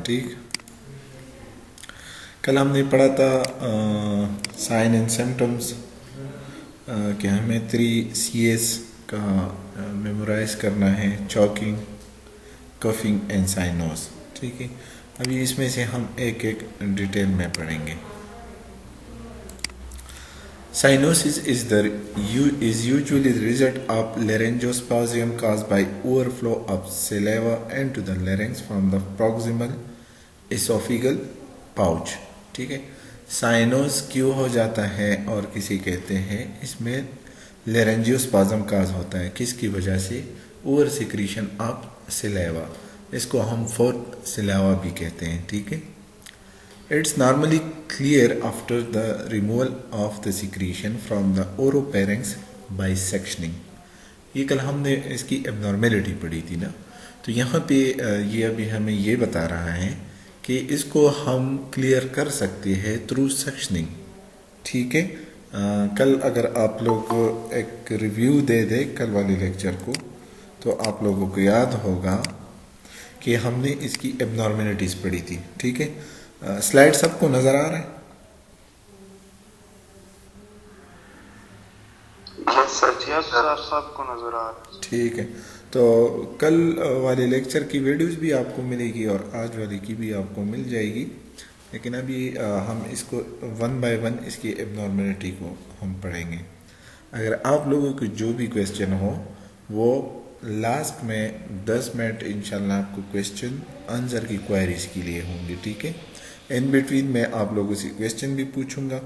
ठीक। कल हमने पढ़ा था साइन एंड सिम्टम्स कि हमें 3 CS का मेमोराइज करना है, चॉकिंग, कफिंग एंड साइनोस। ठीक है, अभी इसमें से हम एक एक डिटेल में पढ़ेंगे। Cyanosis is usually the result of laryngospasm caused by overflow of saliva into the larynx from the proximal esophageal pouch। ठीक है, साइनोस क्यों हो जाता है और किसी कहते हैं इसमें लेरेंजियोस्पाज्म काज होता है, किसकी वजह से? ओवर सिक्रीशन ऑफ सलाइवा, इसको हम फोर्थ सलाइवा भी कहते हैं। ठीक है, it's normally clear after the removal of the secretion from the oropharynx by sectioning। ये कल हमने इसकी एबनॉर्मेलिटी पढ़ी थी ना, तो यहाँ पे ये अभी हमें ये बता रहा है कि इसको हम क्लियर कर सकते हैं थ्रू सेक्शनिंग। ठीक है, कल अगर आप लोग एक रिव्यू दे दे कल वाले लेक्चर को, तो आप लोगों को याद होगा कि हमने इसकी एबनॉर्मेलिटीज पढ़ी थी। ठीक है, स्लाइड सबको नजर आ रहा है? सबको नजर आ रहा है। ठीक है, तो कल वाले लेक्चर की वीडियोस भी आपको मिलेगी और आज वाली की भी आपको मिल जाएगी, लेकिन अभी हम इसको 1 बाय 1 इसकी एबनॉर्मेलिटी को हम पढ़ेंगे। अगर आप लोगों को जो भी क्वेश्चन हो वो लास्ट में 10 मिनट इंशाल्लाह आपको क्वेश्चन आंसर की क्वेरीज के लिए होंगे। ठीक है, इन बिटवीन मैं आप लोगों से क्वेश्चन भी पूछूंगा,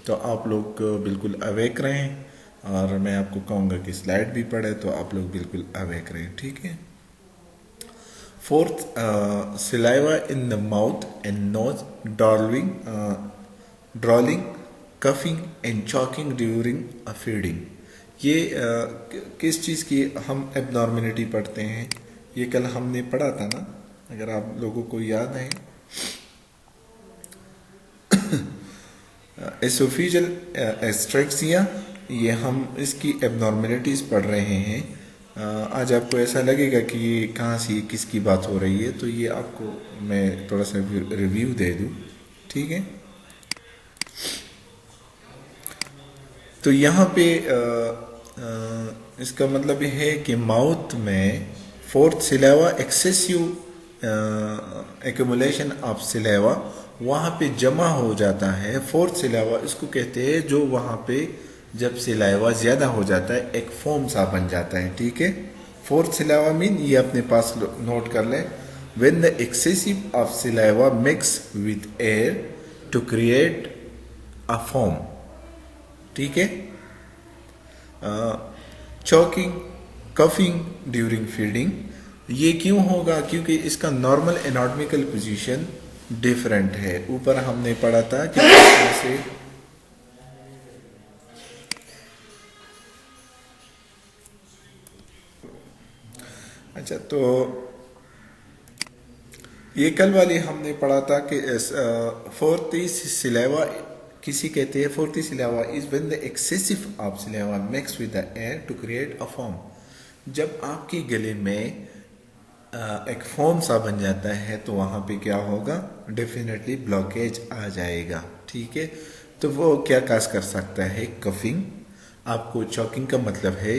तो आप लोग बिल्कुल अवेक रहें, और मैं आपको कहूँगा कि स्लाइड भी पढ़े, तो आप लोग बिल्कुल अवेक रहें। ठीक है, froth, saliva in the mouth and nose, drooling, coughing and choking during a feeding. ये किस चीज़ की हम एबनॉर्मेलिटी पढ़ते हैं? ये कल हमने पढ़ा था ना, अगर आप लोगों को याद है। एसोफेजियल एस्ट्रेक्सिया, ये हम इसकी एबनॉर्मेलिटीज पढ़ रहे हैं। आज आपको ऐसा लगेगा कि ये कहाँ से किसकी बात हो रही है, तो ये आपको मैं थोड़ा सा रिव्यू दे दूँ। ठीक है, तो यहाँ पे इसका मतलब ये है कि माउथ में फोर्थ सिलावा एक्सेसिव एक्यूमुलेशन ऑफ सिलावा वहाँ पे जमा हो जाता है। फोर्थ सिलावा इसको कहते हैं, जो वहाँ पे जब सिलावा ज़्यादा हो जाता है एक फोम सा बन जाता है। ठीक है, फोर्थ सिलावा मीन ये अपने पास नोट कर लें, when the excessive of saliva mix with air to create a foam. ठीक है, चॉकिंग, कफिंग ड्यूरिंग फीडिंग, ये क्यों होगा? क्योंकि इसका नॉर्मल एनाटॉमिकल पोजीशन डिफरेंट है। ऊपर हमने पढ़ा था कि से अच्छा, तो ये कल वाली हमने पढ़ा था कि फोर्थ सिलावा किसी कहते हैं, froth saliva is when the excessive of saliva mix with the air to create a foam. जब आपके गले में एक फॉर्म सा बन जाता है तो वहाँ पे क्या होगा? डेफिनेटली ब्लॉकेज आ जाएगा। ठीक है, तो वो क्या काज कर सकता है? कफिंग। आपको चॉकिंग का मतलब है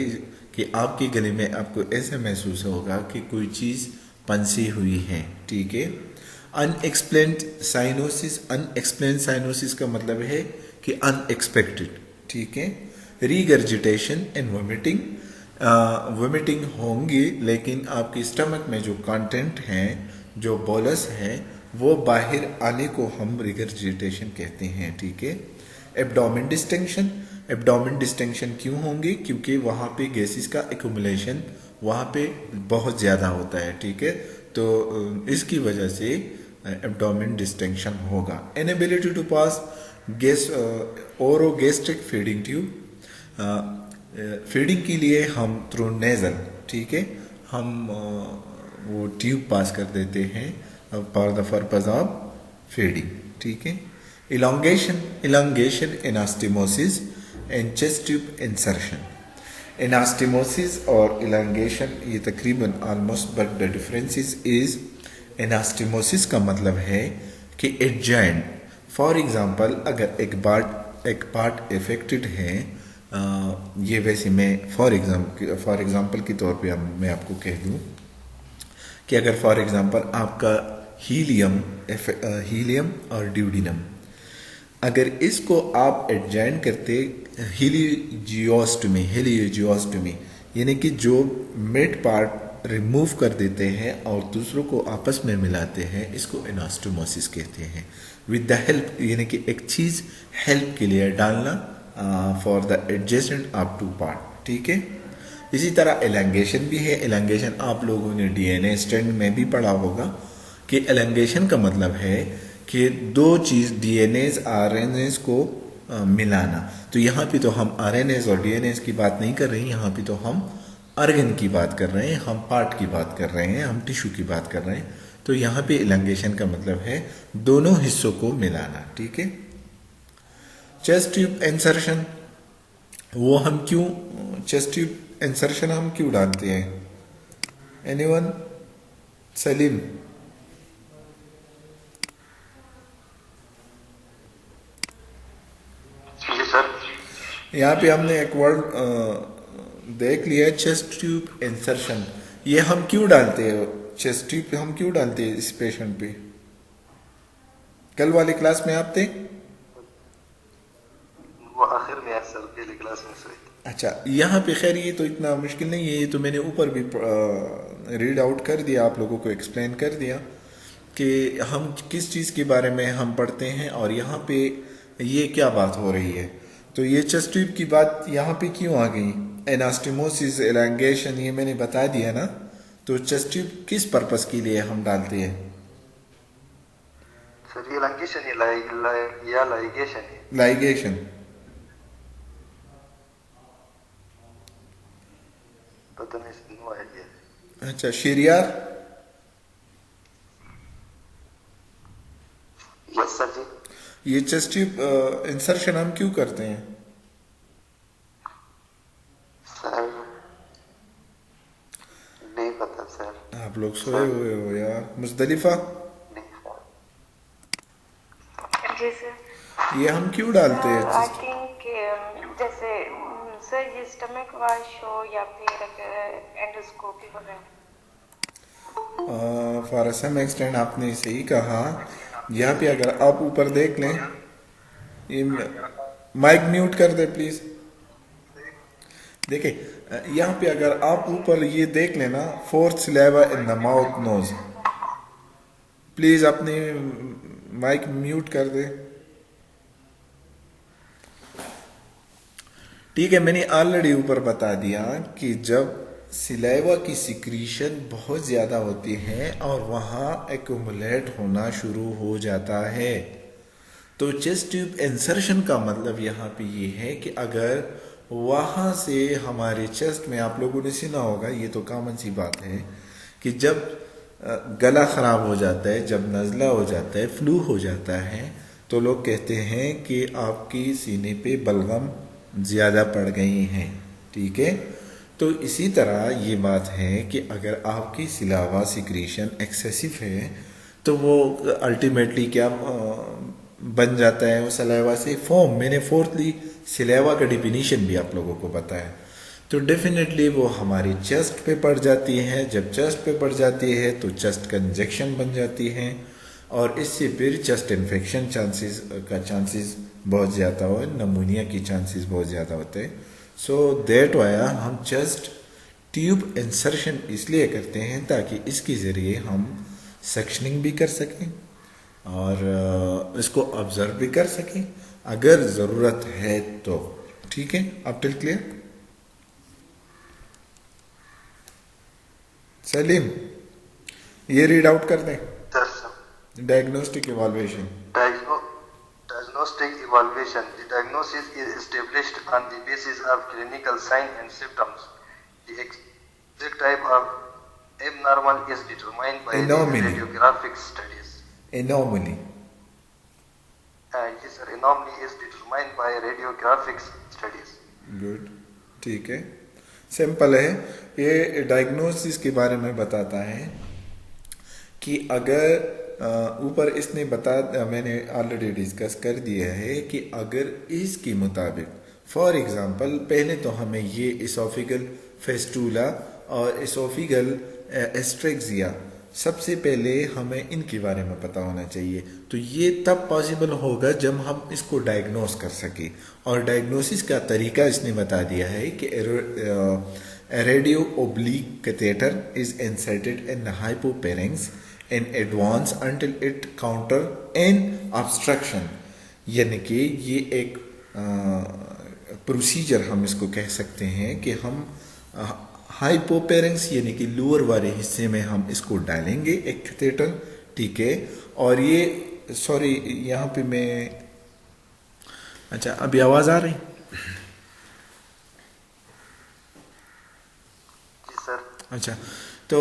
कि आपके गले में आपको ऐसे महसूस होगा कि कोई चीज़ पंसी हुई है। ठीक है, अनएक्सप्लेन्ड साइनोसिस, अनएक्सप्लेन्ड साइनोसिस का मतलब है कि अनएक्सपेक्टेड। ठीक है, रीगर्जिटेशन एंड वोमिटिंग, वोमिटिंग होंगी लेकिन आपके स्टमक में जो कंटेंट हैं, जो बोलस है, वो बाहर आने को हम रिगर्जिटेशन कहते हैं। ठीक है, एब्डोमेन डिस्टेंशन, एब्डोमेन डिस्टेंशन क्यों होंगे? क्योंकि वहाँ पे गैसेस का एक्यूमुलेशन वहाँ पे बहुत ज़्यादा होता है। ठीक है, तो इसकी वजह से एब्डोमेन डिस्टेंशन होगा। Inability to pass gas orogastric feeding tube, feeding के लिए हम थ्रू नेजल, ठीक है, हम वो ट्यूब पास कर देते हैं for the purpose of feeding. ठीक है, elongation, elongation anastomosis and chest tube insertion. Anastomosis और इलांगेशन ये तकरीबन almost, but the differences is anastomosis का मतलब है कि एडजॉइंट। फॉर एग्जांपल अगर एक पार्ट इफेक्टेड है, ये वैसे मैं फॉर एग्जांपल के तौर पे मैं आपको कह दूं कि अगर फॉर एग्जांपल आपका हीलियम और ड्यूडिनम, अगर इसको आप एडजॉइन करते हीलियोजियोस्टमी यानी कि जो मिड पार्ट रिमूव कर देते हैं और दूसरों को आपस में मिलाते हैं, इसको एनास्टोमोसिस कहते हैं। विद द हेल्प यानी कि एक चीज हेल्प के लिए डालना for the adjacent of two part, ठीक है। इसी तरह एलंगेशन भी है। एलंगेशन आप लोगों ने डीएनए स्ट्रैंड में भी पढ़ा होगा कि एलंगेशन का मतलब है कि दो चीज डीएनएज आरएनएज को मिलाना। तो यहाँ पे तो हम आरएनएज और डीएनएज की बात नहीं कर रहे हैं, यहाँ पे तो हम ऑर्गन की बात कर रहे हैं, हम पार्ट की बात कर रहे हैं, हम टिश्यू की बात कर रहे हैं। तो यहाँ पे एलंगेशन का मतलब है दोनों हिस्सों को मिलाना, ठीक है। चेस्ट ट्यूब इंसर्शन, वो हम क्यों चेस्ट ट्यूब इंसर्शन हम क्यों डालते हैं? एनीवन? सलीम? यहाँ पे हमने एक वर्ड देख लिया, चेस्ट ट्यूब इंसर्शन। ये हम क्यों डालते हैं? चेस्ट ट्यूब हम क्यों डालते हैं इस पेशेंट पे? कल वाली क्लास में आप थे? वो आखिर में सर पहली क्लास में से। अच्छा, यहाँ पे खैर ये तो इतना मुश्किल नहीं है, ये तो मैंने ऊपर भी रीड आउट कर दिया, आप लोगों को एक्सप्लेन कर दिया कि हम किस चीज़ के बारे में हम पढ़ते हैं और यहाँ पे ये क्या बात हो रही है। तो ये चेस्ट ट्यूब की बात यहाँ पे क्यों आ गई? एनास्टिमोसिस, एलंगेशन, ये मैंने बता दिया ना। तो चेस्ट ट्यूब किस पर्पस के लिए हम डालते हैं? सर ये एलंगेशन या लाइगेशन है? लाइगेशन। पता नहीं, नो आइडिया। अच्छा, शेरियार? यस सर जी। ये चेस्ट ट्यूब इंसर्शन हम क्यों करते हैं? सर नहीं पता सर। आप लोग सोए हुए हो यार। मुज़दलिफा? जी सर। ये हम क्यों डालते हैं? आई थिंक जैसे सर ये स्टमक वॉश हो या फिर एंडोस्कोपी वगैरह। फॉर सम एक्सटेंट आपने सही कहा। यहाँ पे अगर आप ऊपर देख लें, ये माइक म्यूट कर दे प्लीज। देखिए यहाँ पे अगर आप ऊपर ये देख लेना, froth saliva in the mouth nose, please अपने माइक म्यूट कर दे। ठीक है, मैंने ऑलरेडी ऊपर बता दिया कि जब सिलेवा की सिक्रीशन बहुत ज़्यादा होती है और वहाँ एक्यूमुलेट होना शुरू हो जाता है, तो चेस्ट ट्यूब इंसर्शन का मतलब यहाँ पे ये है कि अगर वहाँ से हमारे चेस्ट में, आप लोगों ने सुना होगा, ये तो कॉमन सी बात है कि जब गला ख़राब हो जाता है, जब नज़ला हो जाता है, फ्लू हो जाता है, तो लोग कहते हैं कि आपकी सीने पे बलगम ज़्यादा पड़ गई हैं, ठीक है। तो इसी तरह ये बात है कि अगर आपकी सिलावा सिक्रीशन एक्सेसिव है तो वो अल्टीमेटली क्या बन जाता है? वो सलावा से फोम। मैंने फोर्थली सिलावा का डिफिनीशन भी आप लोगों को बताया। तो डेफिनेटली वो हमारी चेस्ट पे पड़ जाती है। जब चेस्ट पे पड़ जाती है तो चेस्ट कंजेक्शन बन जाती है और इससे फिर चेस्ट इन्फेक्शन चांसेस बहुत ज़्यादा हो, नमूनिया की चांसेस बहुत ज़्यादा होते हैं। सो दैट वाया हम चेस्ट ट्यूब इंसर्शन इसलिए करते हैं ताकि इसके ज़रिए हम सक्शनिंग भी कर सकें और इसको ऑब्जर्व भी कर सकें अगर ज़रूरत है तो। ठीक है, अब टिल क्लियर? सलीम ये रीड आउट कर दें। Diagnostic evaluation. Diagnostic evaluation. The diagnosis is established on the basis of clinical signs and symptoms. The exact type of abnormal is determined by radiographic studies. Anomaly. Yes sir, anomaly is determined by radiographic studies. Good. ठीक है, simple है। ये diagnosis के बारे में बताता है कि अगर ऊपर इसने मैंने ऑलरेडी डिस्कस कर दिया है कि अगर इसके मुताबिक फॉर एग्जांपल पहले तो हमें ये इसोफिगल फेस्टूला और इसोफिगल एस्ट्रेक्सिया सबसे पहले हमें इनके बारे में पता होना चाहिए। तो ये तब पॉसिबल होगा जब हम इसको डायग्नोस कर सके, और डायग्नोसिस का तरीका इसने बता दिया है कि radio opaque catheter is inserted in hypopharynx in advance until it counter an obstruction, यानी कि ये एक प्रोसीजर हम इसको कह सकते हैं कि हम हाइपोपेरेंक्स यानी कि लोअर वाले हिस्से में हम इसको डालेंगे एक कैथेटर, ठीक है। और ये सॉरी यहाँ पे मैं अच्छा अभी आवाज आ रही? अच्छा, तो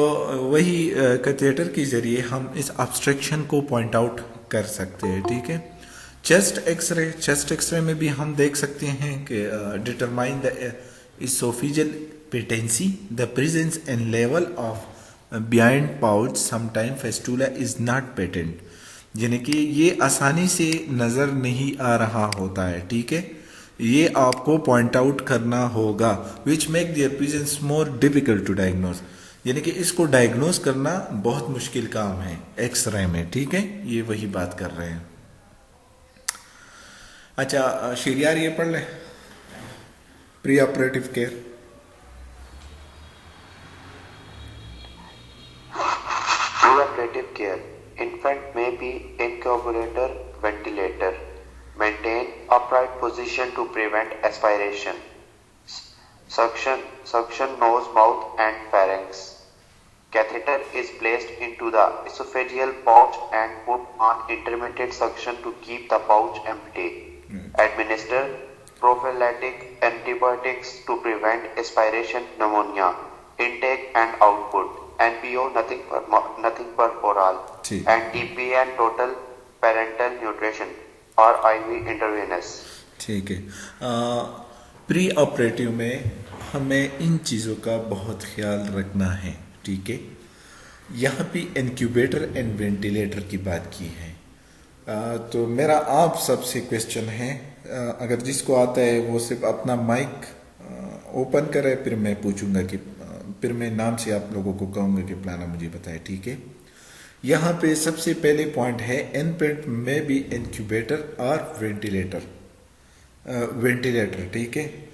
वही कैथेटर के जरिए हम इस ऑब्स्ट्रक्शन को पॉइंट आउट कर सकते हैं, ठीक है। चेस्ट एक्सरे में भी हम देख सकते हैं कि determine the oesophageal patency, the presence and level of behind pouch sometime fistula is not patent, यानी कि ये आसानी से नजर नहीं आ रहा होता है, ठीक है। ये आपको पॉइंट आउट करना होगा, which make their presence more difficult to diagnose, यानी कि इसको डायग्नोस करना बहुत मुश्किल काम है एक्सरे में, ठीक है। ये वही बात कर रहे हैं। अच्छा शेरियार ये पढ़ लें, pre operative care. Pre-operative care. Infant may be incubator, ventilator. Maintain upright position to prevent aspiration. Suction nose, mouth and pharynx. Catheter is placed into the esophageal pouch and put on intermittent suction to keep the pouch empty. Administer prophylactic antibiotics to prevent aspiration pneumonia. Intake and output. NPO nothing पर oral. And TPN total parental nutrition or IV intravenous. ठीक है। Pre operative में हमें इन चीज़ों का बहुत ख्याल रखना है, ठीक है। यहाँ पे इंक्यूबेटर एंड वेंटिलेटर की बात की है। तो मेरा आप सबसे क्वेश्चन है, अगर जिसको आता है वो सिर्फ अपना माइक ओपन करे, फिर मैं पूछूंगा कि फिर मैं नाम से आप लोगों को कहूँगा कि प्लाना मुझे बताए, ठीक है। यहाँ पे सबसे पहले पॉइंट है इनफेंट में भी इंक्यूबेटर और वेंटिलेटर, ठीक है।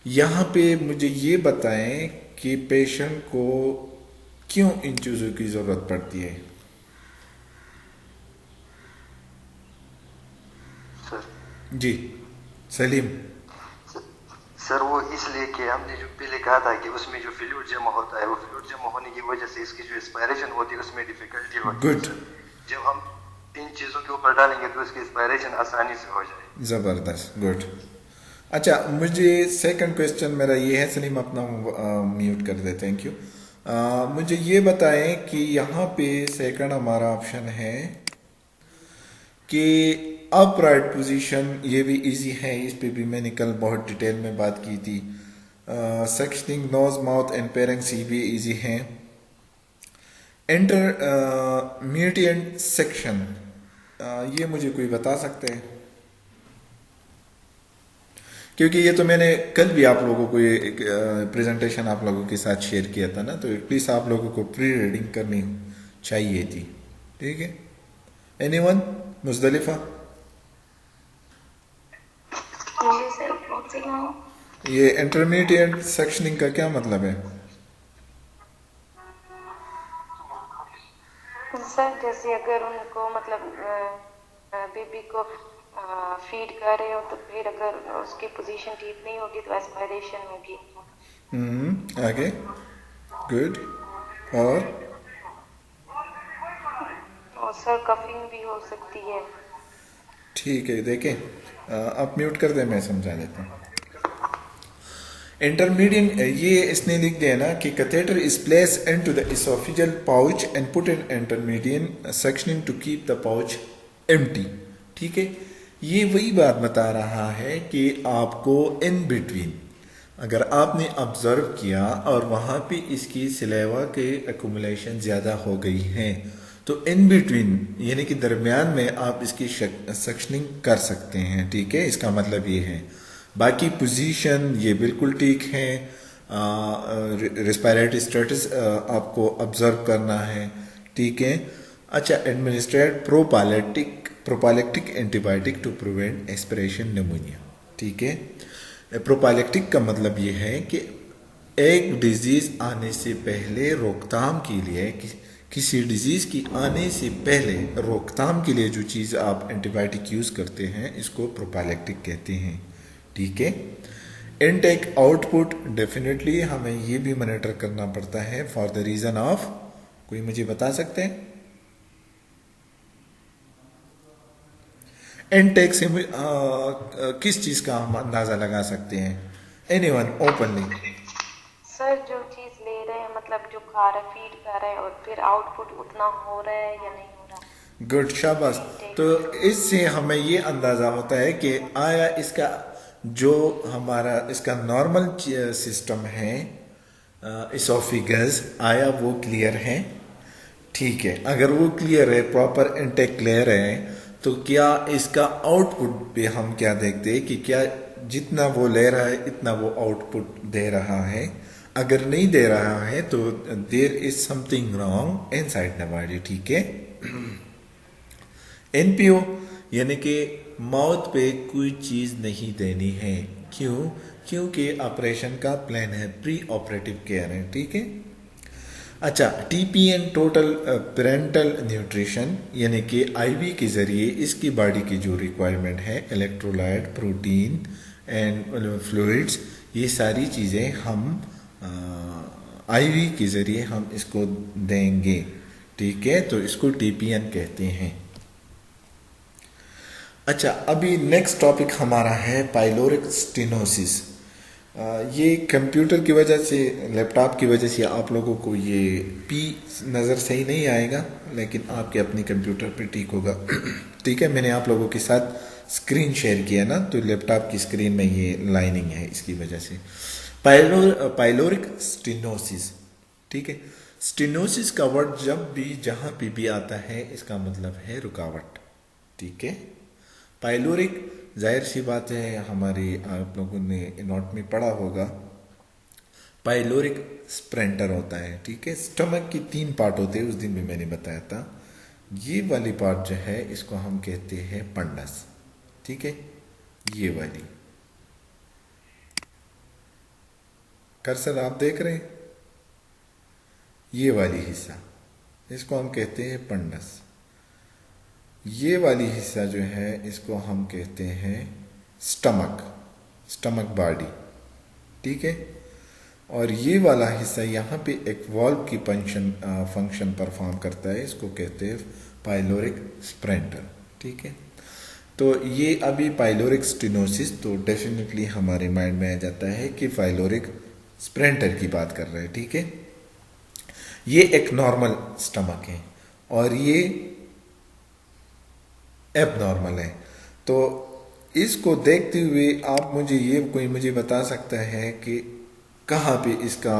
यहाँ पे मुझे ये बताएं कि पेशेंट को क्यों इन चीज़ों की ज़रूरत पड़ती है। जी सलीम सर, वो इसलिए कि हमने जो पहले कहा था कि उसमें जो फ्लूइड जमा होता है, वो फ्लूइड जमा होने की वजह से इसकी जो एस्पायरेशन होती है उसमें डिफिकल्टी होती है। गुड, जब हम इन चीज़ों के ऊपर डालेंगे तो इसकी एस्पायरेशन आसानी से हो जाए। ज़बरदस्त, गुड। अच्छा मुझे सेकंड क्वेश्चन मेरा ये है, सलीम अपना म्यूट कर दे, थैंक यू। मुझे ये बताएं कि यहाँ पे सेकंड हमारा ऑप्शन है कि अपराइट पोजीशन, ये भी इजी है, इस पे भी मैंने कल बहुत डिटेल में बात की थी। Suctioning nose mouth and parents, ये भी इजी है। इंटरमीडिएट सेक्शन, ये मुझे कोई बता सकते हैं? क्योंकि ये तो मैंने कल भी आप लोगों को ये एक प्रेजेंटेशन आप लोगों के साथ शेयर किया था ना, तो प्लीज आप लोगों को प्री रीडिंग करनी चाहिए थी, ठीक है। एनीवन? मुज़दलिफा? ये इंटरमीडिएट सेक्शनिंग का क्या मतलब है? सर जैसे अगर उनको मतलब बेबी को फीड कर रहे हो तो फिर अगर उसकी पोजीशन ठीक नहीं होगी तो एस्पायरेशन में भी। आगे गुड। और सर कफिंग भी हो सकती है। ठीक है, देखें आप म्यूट कर दें, मैं समझा देता हूँ। इंटरमीडिएट, ये इसने लिख दिया ना कि catheter is placed into the oesophageal pouch and put in intermediate sectioning to keep the pouch empty, ठीक है। ये वही बात बता रहा है कि आपको इन बिटवीन अगर आपने ऑब्जर्व किया और वहाँ पे इसकी सिलेवा के एक्यूमुलेशन ज़्यादा हो गई हैं तो इन बिटवीन यानी कि दरमियान में आप इसकी सक्शनिंग कर सकते हैं, ठीक है, इसका मतलब ये है। बाकी पोजीशन ये बिल्कुल ठीक है। रेस्पिरेटरी स्टेटस आपको ऑब्जर्व करना है, ठीक है। अच्छा, administrate prophylactic antibiotic to prevent aspiration pneumonia, ठीक है। प्रोपाइलेक्टिक का मतलब ये है कि एक डिजीज आने से पहले रोकथाम के लिए, किसी डिजीज की आने से पहले रोकथाम के लिए जो चीज़ आप एंटीबायोटिक यूज करते हैं इसको प्रोपाइलेक्टिक कहते हैं, ठीक है। इनटेक आउटपुट डेफिनेटली हमें ये भी मॉनिटर करना पड़ता है फॉर द रीजन ऑफ, कोई मुझे बता सकते हैं? इनटेक से किस चीज का हम अंदाजा लगा सकते हैं? Anyone openly? सर जो चीज ले रहे हैं, मतलब जो खा रहे, फीड कर रहे हैं, और फिर आउटपुट उतना हो रहा है या नहीं हो रहा। गुड, शाबाश। तो इससे हमें ये अंदाजा होता है कि आया इसका जो हमारा इसका नॉर्मल सिस्टम है इसोफिगस, आया वो क्लियर है, ठीक है। अगर वो क्लियर है, प्रॉपर इनटेक क्लियर है, तो क्या इसका आउटपुट पे हम क्या देखते हैं कि क्या जितना वो ले रहा है इतना वो आउटपुट दे रहा है। अगर नहीं दे रहा है तो there is something wrong inside the body, ठीक है। एनपीओ यानी कि माउथ पे कोई चीज नहीं देनी है, क्यों? क्योंकि ऑपरेशन का प्लान है, प्री ऑपरेटिव केयर है, ठीक है। अच्छा, टीपीएन टोटल पेरेंटल न्यूट्रिशन यानी कि आईवी के जरिए इसकी बॉडी की जो रिक्वायरमेंट है, इलेक्ट्रोलाइट, प्रोटीन एंड फ्लूइड्स, ये सारी चीज़ें हम आईवी के जरिए हम इसको देंगे, ठीक है। तो इसको टीपीएन कहते हैं। अच्छा, अभी नेक्स्ट टॉपिक हमारा है पाइलोरिक स्टेनोसिस। ये कंप्यूटर की वजह से, लैपटॉप की वजह से आप लोगों को ये पी नज़र सही नहीं आएगा, लेकिन आपके अपने कंप्यूटर पे ठीक होगा, ठीक है। मैंने आप लोगों के साथ स्क्रीन शेयर किया ना, तो लैपटॉप की स्क्रीन में ये लाइनिंग है, इसकी वजह से। पाइलोरिक स्टेनोसिस, ठीक है। स्टेनोसिस का वर्ड जब भी जहां पे भी आता है इसका मतलब है रुकावट, ठीक है। पाइलोरिक, जाहिर सी बात है, हमारे आप लोगों ने नोट में पढ़ा होगा, पाइलोरिक स्प्रेंटर होता है, ठीक है। स्टमक की 3 पार्ट होते हैं, उस दिन भी मैंने बताया था। ये वाली पार्ट जो है इसको हम कहते हैं पंडस, ठीक है। ये वाली कर्सर आप देख रहे हैं, ये वाली हिस्सा, इसको हम कहते हैं पंडस। ये वाली हिस्सा जो है इसको हम कहते हैं स्टमक बॉडी, ठीक है। और ये वाला हिस्सा यहाँ पे एक वॉल्व की फंक्शन परफॉर्म करता है, इसको कहते हैं पाइलोरिक स्प्रेंटर, ठीक है। तो ये अभी पाइलोरिक स्टेनोसिस, तो डेफिनेटली हमारे माइंड में आ जाता है कि पाइलोरिक स्प्रेंटर की बात कर रहे हैं, ठीक है। ये एक नॉर्मल स्टमक है और ये एबनॉर्मल है। तो इसको देखते हुए आप कोई मुझे बता सकता है कि कहाँ पे इसका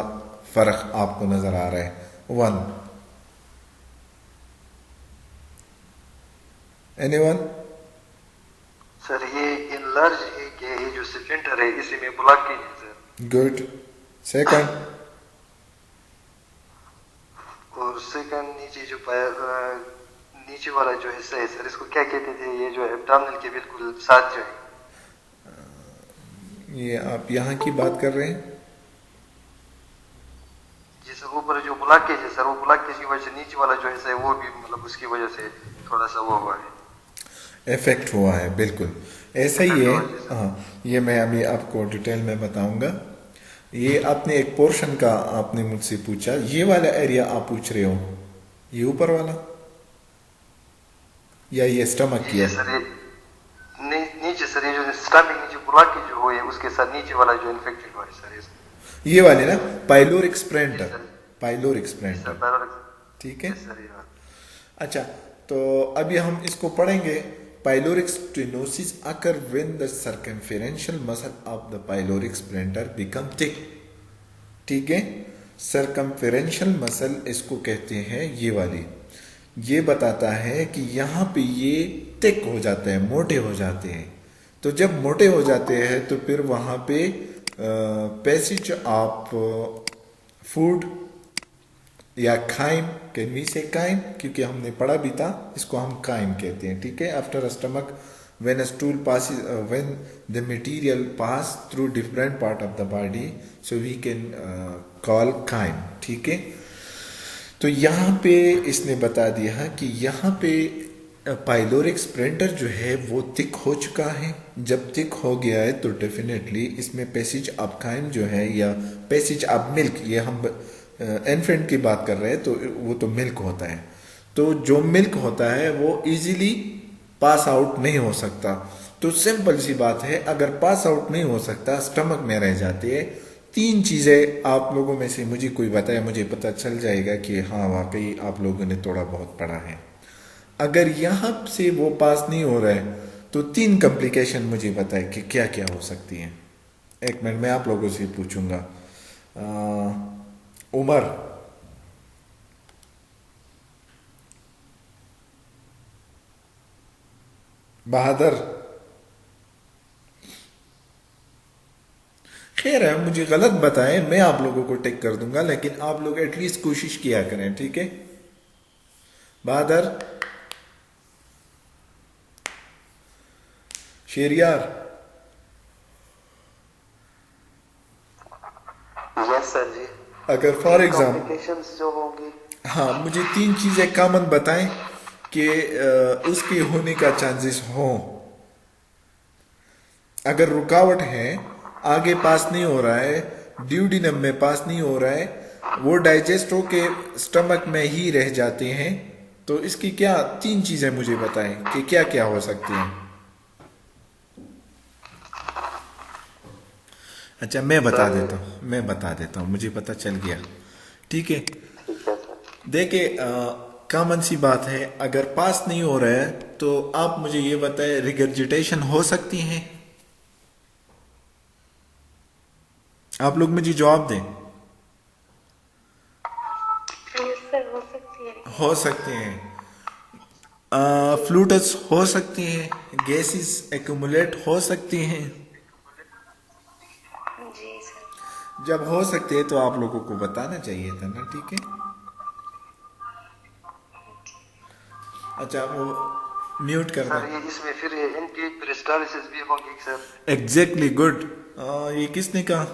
फर्क आपको नजर आ रहा है? 1, एनीवन? सर ये इनलार्ज है कि ये जो स्प्लिंटर है इसी में ब्लॉकेज है सर। गुड। सेकंड? और सेकंड, नीचे जो नीचे वाला जो हिस्सा है सर, इसको क्या कहते थे? ये जो एब्डोमिनल के बिल्कुल साथ जो है, ये आप यहाँ की बात कर रहे हैं? जी सर, ऊपर जो ब्लॉकेज है सर, वो ब्लॉकेज की वजह से नीचे वाला जो हिस्सा है वो भी मतलब उसकी वजह से थोड़ा सा वो हुआ है, इफेक्ट हुआ है, बिल्कुल ऐसा ही है। हाँ, ये मैं अभी आपको डिटेल में बताऊंगा। ये आपने एक पोर्शन का आपने मुझसे पूछा, ये वाला एरिया आप पूछ रहे हो, ये ऊपर वाला या ये स्टमक की? सर नीचे सर, ये जो स्टमक नीचे ब्लॉकेज जो हुई है उसके साथ नीचे वाला जो इन्फेक्टेड हुआ है सर, ये वाले ना पाइलोरिक स्प्रेंटर, पाइलोरिक स्प्रेंटर, ठीक है। अच्छा, तो अभी हम इसको पढ़ेंगे। Pyloric stenosis occur when the circumferential muscle of the pyloric sphincter become thick, ठीक है। सर्कमफेरेंशियल मसल इसको कहते हैं, ये वाली ये बताता है कि यहाँ पे ये थिक हो जाते हैं, मोटे हो जाते हैं। तो जब मोटे हो जाते हैं तो फिर वहाँ पे पैसेज ऑफ फूड या काइम, कैन वी से काइम, क्योंकि हमने पढ़ा भी था, इसको हम काइम कहते हैं, ठीक है। After stomach when a stool passes when the material pass through different part of the body, so we can call chyme, ठीक है। तो यहाँ पे इसने बता दिया कि यहाँ पे पाइलोरिक स्प्रेंटर जो है वो थिक हो चुका है। जब थिक हो गया है तो डेफिनेटली इसमें पैसेज ऑफ काइम जो है या पैसेज ऑफ मिल्क, ये हम इन्फेंट की बात कर रहे हैं तो वो तो मिल्क होता है, तो जो मिल्क होता है वो इजीली पास आउट नहीं हो सकता। तो सिंपल सी बात है, अगर पास आउट नहीं हो सकता, स्टमक में रह जाते हैं। तीन चीजें आप लोगों में से मुझे कोई बताए, मुझे पता चल जाएगा कि हाँ वाकई आप लोगों ने थोड़ा बहुत पढ़ा है। अगर यहाँ से वो पास नहीं हो रहा है तो तीन कॉम्प्लिकेशन मुझे बताए कि क्या क्या हो सकती हैं। एक मिनट मैं आप लोगों से पूछूंगा। उमर, बहादुर, खैर है, मुझे गलत बताएं, मैं आप लोगों को टिक कर दूंगा, लेकिन आप लोग एटलीस्ट कोशिश किया करें, ठीक है। बहादुर, शेरियार, यस सर जी। अगर फॉर एग्जाम्पल कॉम्प्लिकेशंस जो होंगी, हाँ, मुझे तीन चीजें कॉमन बताएं कि उसके होने का चांसेस हो। अगर रुकावट है, आगे पास नहीं हो रहा है, ड्यूडिनम में पास नहीं हो रहा है, वो डाइजेस्ट होके स्टमक में ही रह जाते हैं, तो इसकी क्या तीन चीजें मुझे बताएं कि क्या क्या हो सकती हैं। अच्छा, मैं बता देता हूँ, मुझे पता चल गया, ठीक है। ठीक है सर। देखिए, कॉमन सी बात है, अगर पास नहीं हो रहा है तो आप मुझे ये बताएं, रिगर्जिटेशन हो सकती है? आप लोग मुझे जवाब दें। सर हो सकती है। हो सकते हैं। फ्लूटस हो सकती हैं, गैसेस एक्यूमुलेट हो सकती हैं। जी सर। जब हो सकते हैं तो आप लोगों को बताना चाहिए था ना, ठीक है। अच्छा, वो म्यूट कर सर दें। ये इसमें फिर इनकी पेरिस्टालिसिस भी होगी सर। Exactly, good. ये किसने कहा?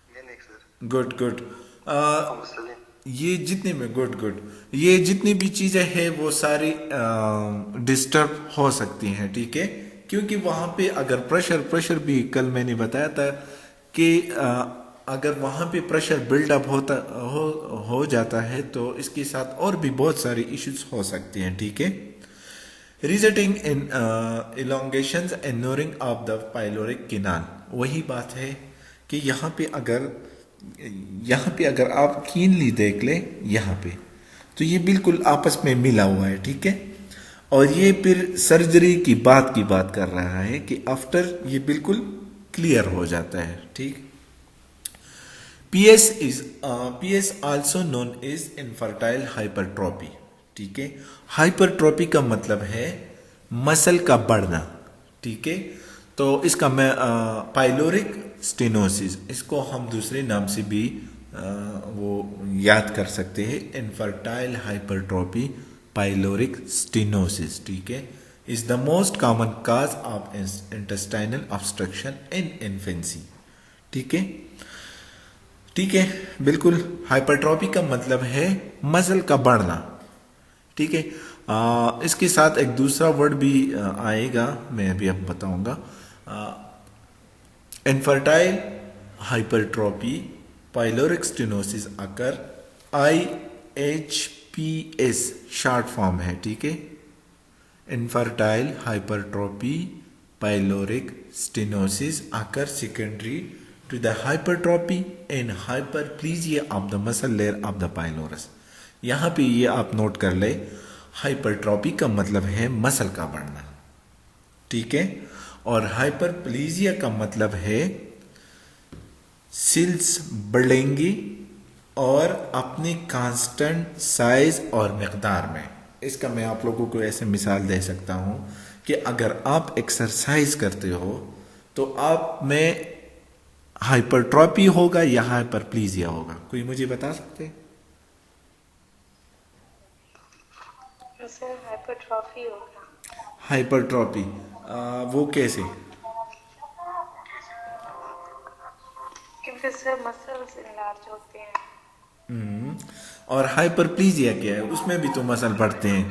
मैंने sir. Good good. Mohammad Salim. ये जितने में गुड, ये जितनी भी चीजें हैं वो सारी डिस्टर्ब हो सकती हैं, ठीक है। क्योंकि वहां पे अगर प्रेशर भी कल मैंने बताया था कि अगर वहां पे प्रेशर बिल्डअप हो जाता है तो इसके साथ और भी बहुत सारी इश्यूज हो सकती हैं, ठीक है। Resulting in elongations and narrowing of the pyloric canal. वही बात है कि यहाँ पे अगर आप कीनली देख लें यहाँ पे, तो ये बिल्कुल आपस में मिला हुआ है, ठीक है। और ये फिर सर्जरी की बात कर रहा है कि आफ्टर ये बिल्कुल क्लियर हो जाता है, ठीक। PS also known as infantile hypertrophy, ठीक है। हाइपरट्रोपी का मतलब है मसल का बढ़ना, ठीक है। तो इसका मैं पाइलोरिक स्टेनोसिस, इसको हम दूसरे नाम से भी वो याद कर सकते हैं, इनफर्टाइल हाइपरट्रोपी, पाइलोरिक स्टेनोसिस, ठीक है, is the most common cause of intestinal obstruction in infancy, ठीक है। ठीक है, बिल्कुल। हाइपरट्रोपी का मतलब है मसल का बढ़ना, ठीक है। इसके साथ एक दूसरा वर्ड भी आएगा, मैं अभी अब बताऊंगा। Infantile hypertrophy pyloric stenosis occur IHPS short form है, ठीक है। Infantile hypertrophy pyloric stenosis occur secondary to the hypertrophy and hyperplasia of the muscle layer of the pylorus। यहां पे ये आप नोट कर ले, हाइपरट्रॉपी का मतलब है मसल का बढ़ना, ठीक है। और हाइपरप्लेजिया का मतलब है सेल्स बढ़ेंगी और अपनी कांस्टेंट साइज और मकदार में। इसका मैं आप लोगों को ऐसे मिसाल दे सकता हूं कि अगर आप एक्सरसाइज करते हो तो आप में हाइपरट्रॉपी होगा या हाइपरप्लीजिया होगा, कोई मुझे बता सकते हैं? सर हाइपरट्रॉफी होगा। हाइपरट्रॉपी वो कैसे? क्योंकि सर मसल्स इनलार्ज होते हैं। और हाइपरप्लीजिया क्या है? उसमें भी तो मसल बढ़ते हैं।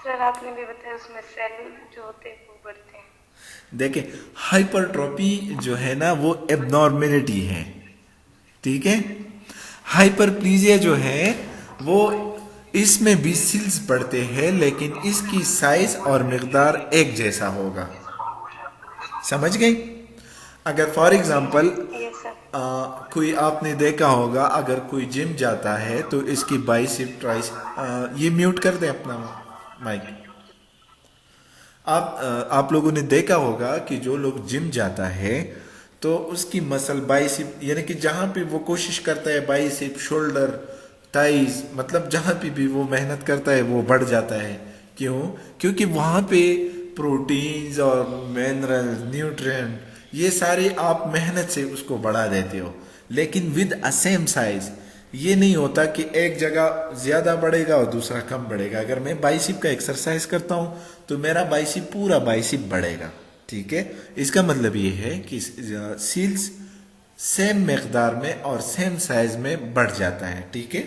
सर आपने भी बताया उसमें सेल जो होते हैं वो बढ़ते हैं। देखिए, हाइपरट्रॉपी जो है ना वो एबनॉर्मेलिटी है, ठीक है। हाइपरप्लीजिया जो है वो इसमें भी सेल्स बढ़ते हैं लेकिन इसकी साइज और मिकदार एक जैसा होगा। समझ गए? अगर फॉर एग्जांपल यस सर। कोई आपने देखा होगा, अगर कोई जिम जाता है तो इसकी बाइसेप ट्राइस, ये म्यूट कर दे अपना माइक। आप लोगों ने देखा होगा कि जो लोग जिम जाता है तो उसकी मसल बाइसेप, यानी कि जहां पे वो कोशिश करता है बाइसेप, शोल्डर, थाइज, मतलब जहां पे भी वो मेहनत करता है वो बढ़ जाता है। क्यों? क्योंकि वहां पे प्रोटीन्स और मिनरल, न्यूट्रिएंट, ये सारे आप मेहनत से उसको बढ़ा देते हो। लेकिन विद अ सेम साइज ये नहीं होता कि एक जगह ज्यादा बढ़ेगा और दूसरा कम बढ़ेगा। अगर मैं बाइसेप का एक्सरसाइज करता हूं तो मेरा बाइसेप, पूरा बाइसेप बढ़ेगा, ठीक है। इसका मतलब ये है कि सील्स सेम मकदार में और सेम साइज में बढ़ जाता है, ठीक है।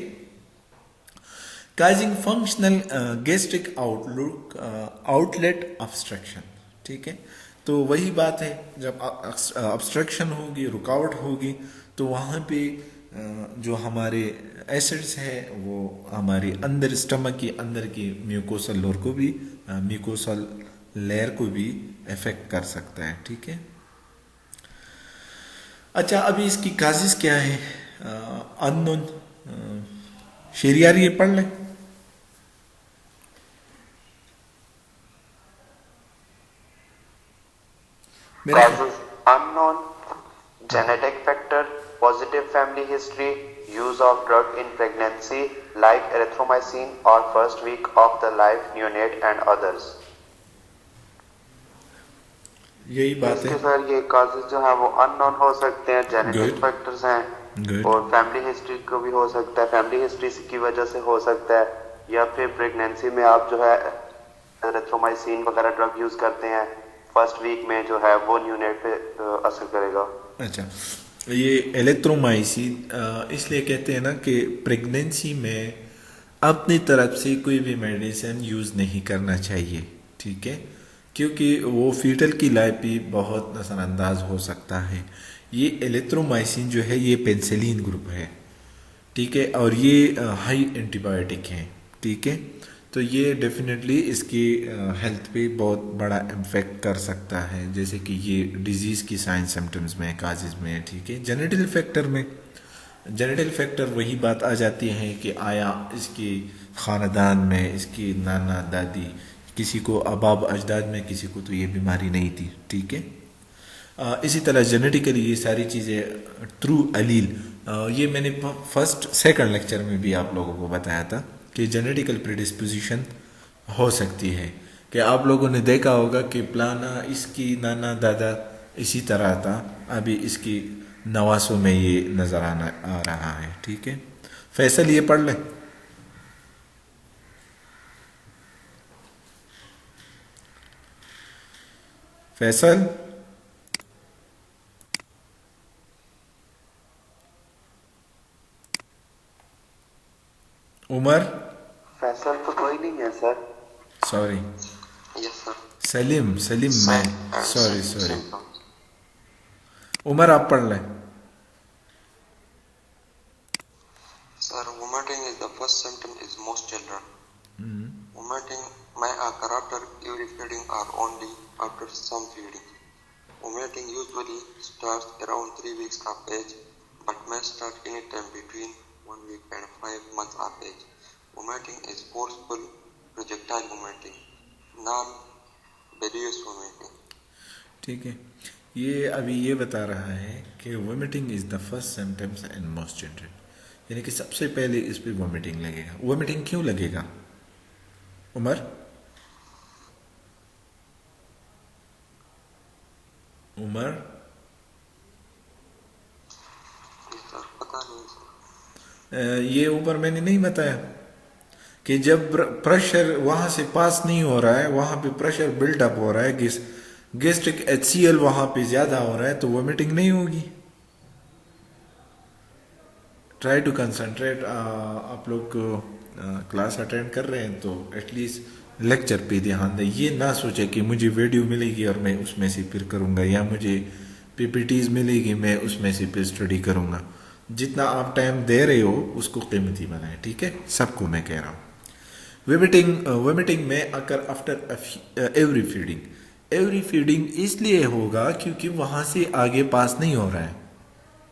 Causing functional gastric outlet obstruction, ठीक है। तो वही बात है, जब ऑब्स्ट्रक्शन होगी, रुकावट होगी, तो वहां पे जो हमारे एसिड्स है वो हमारी अंदर स्टमक की अंदर की म्यूकोसल लेयर को भी इफेक्ट कर सकता है, ठीक है। अच्छा, अभी इसकी काजिज क्या है? अननोन। शेरियार ये पढ़ लें। मेरा Causes unknown, genetic factor, positive family history, use of drug in pregnancy like erythromycin or first week of the life neonate and others. यही बात इसके है। सर ये causes जो है वो unknown हो सकते हैं, genetic Good. factors हैं, Good. और family history को भी हो सकता है, family history की वजह से हो सकता है, या फिर प्रेगनेंसी में आप जो है एरिथ्रोमाइसिन वगैरह ड्रग यूज करते हैं, फर्स्ट वीक में जो है वो न्यूनेट पे असर करेगा। अच्छा, ये एलेक्ट्रोमाइसिन इसलिए कहते हैं ना कि प्रेगनेंसी में अपनी तरफ से कोई भी मेडिसिन यूज़ नहीं करना चाहिए, ठीक है, क्योंकि वो फीटल की लाइफ भी बहुत नज़रअंदाज हो सकता है। ये एलेक्ट्रोमाइसिन जो है ये पेनिसिलिन ग्रुप है, ठीक है, और ये हाई एंटीबायोटिक है, ठीक है। तो ये डेफिनेटली इसकी हेल्थ पे बहुत बड़ा इम्पेक्ट कर सकता है, जैसे कि ये डिजीज़ की साइन सिम्टम्स में, काजेज में, ठीक है। जेनेटिक फैक्टर में, जेनेटिक फैक्टर वही बात आ जाती है कि आया इसके ख़ानदान में, इसकी नाना दादी, किसी को अबाब अजदाद में किसी को तो ये बीमारी नहीं थी, ठीक है। इसी तरह जेनेटिकली ये सारी चीज़ें थ्रू अलील, ये मैंने फर्स्ट सेकंड लेक्चर में भी आप लोगों को बताया था कि जेनेटिकल प्रीडिस्पोजिशन हो सकती है, कि आप लोगों ने देखा होगा कि प्लाना इसकी नाना दादा इसी तरह था, अभी इसकी नवासों में ये नज़र आ रहा है, ठीक है। फैसल ये पढ़ लें। फैसल, उमर, फैसल तो कोई नहीं है sir. Sorry, yes sir. Salim, मैं सॉरी। उमर आप पढ़ लें। Sir, vomiting is the first symptom in most children. Vomiting may occur after every feeding or only after some feeding. Vomiting usually starts around 3 weeks of age, but may start anytime between 1 week and 5 months of age. Vomiting is forceful, projectile vomiting, non-bilious vomiting. ठीक है, ये अभी ये बता रहा है कि vomiting is the first symptoms in most children, यानी कि सबसे पहले इस पे वोमिटिंग लगेगा। वोमिटिंग क्यों लगेगा उमर? उमर सर पता नहीं सर। ये ऊपर मैंने नहीं बताया कि जब प्रेशर वहां से पास नहीं हो रहा है, वहां पे प्रेशर बिल्डअप हो रहा है, गैस्ट्रिक HCl वहां पे ज्यादा हो रहा है, तो वोमिटिंग नहीं होगी। Try to concentrate. आप लोग क्लास अटेंड कर रहे हैं तो एटलीस्ट लेक्चर पे ध्यान दें। ये ना सोचे कि मुझे वीडियो मिलेगी और मैं उसमें से फिर करूंगा, या मुझे PPTs मिलेगी मैं उसमें से फिर स्टडी करूंगा। जितना आप टाइम दे रहे हो उसको कीमती बनाएं, ठीक है? सबको मैं कह रहा हूँ। वोमिटिंग में occur after every feeding. Every feeding इसलिए होगा क्योंकि वहां से आगे पास नहीं हो रहा है,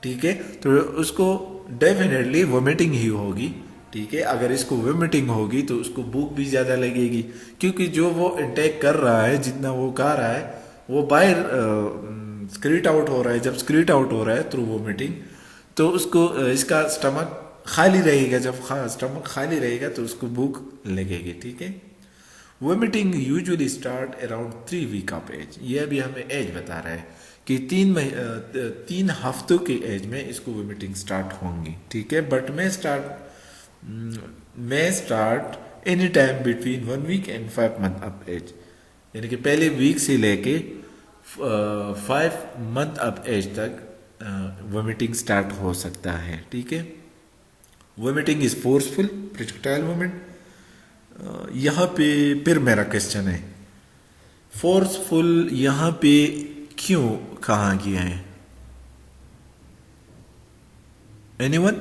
ठीक है? तो उसको डेफिनेटली वोमिटिंग ही होगी, ठीक है? अगर इसको वोमिटिंग होगी तो उसको भूख भी ज्यादा लगेगी, क्योंकि जो वो इंटेक कर रहा है, जितना वो खा रहा है, वो बाहर स्क्रीट आउट हो रहा है। जब स्क्रीट आउट हो रहा है थ्रू वोमिटिंग, तो उसको इसका स्टमक खाली रहेगा। जब स्टमक खाली रहेगा तो उसको भूख लगेगी, ठीक है? Vomiting usually start around 3 week of age. ये अभी हमें एज बता रहा है कि 3 हफ्तों के एज में इसको वोमिटिंग स्टार्ट होंगी, ठीक है? बट मैं start any time between 1 week and 5 month of age, यानी कि पहले वीक से लेके 5 मंथ ऑफ एज तक वोमिटिंग स्टार्ट हो सकता है, ठीक है? Vomiting is forceful projectile vomit. यहाँ पे फिर मेरा क्वेश्चन है, फोर्सफुल यहाँ पे क्यों कहा गया है? एनीवन?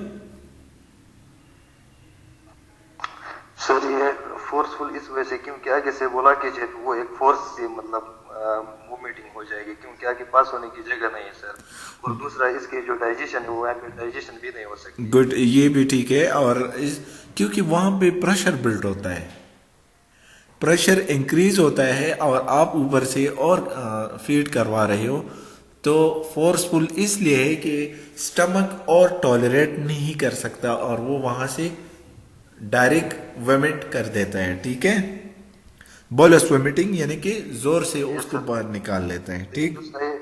सर ये फोर्सफुल इस वजह से क्योंकि आगे से बोला कि जब वो एक फोर्स से मतलब वोमिटिंग हो जाएगी, क्योंकि आगे पास होने की जगह नहीं है सर। और दूसरा इसके जो डाइजेशन है वो आगे डाइजेशन भी नहीं हो सकती। गुड, ये भी ठीक है। और क्योंकि वहां पे प्रेशर बिल्ड होता है, प्रेशर इंक्रीज होता है और आप ऊपर से और फीड करवा रहे हो, तो फोर्सफुल इसलिए है कि स्टमक और टॉलरेट नहीं कर सकता और वो वहां से डायरेक्ट वोमिट कर देता है, ठीक है? बोलस वोमिटिंग यानी कि जोर से उसको बाहर निकाल लेते हैं, ठीक? दूसरा ये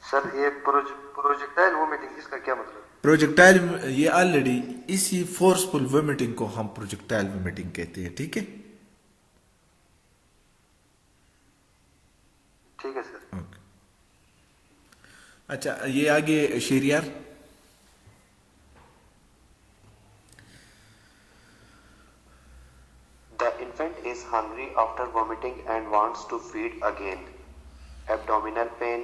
सर ये प्रोजेक्टाइल वोमिटिंग, इसका क्या मतलब? प्रोजेक्टाइल, ये ऑलरेडी इसी फोर्सफुल वोमिटिंग को हम प्रोजेक्टाइल वोमिटिंग कहते हैं, ठीक है? ठीक है सर। ओके, अच्छा ये आगे Sheriyar. The infant is hungry after vomiting and wants to feed again. Abdominal pain,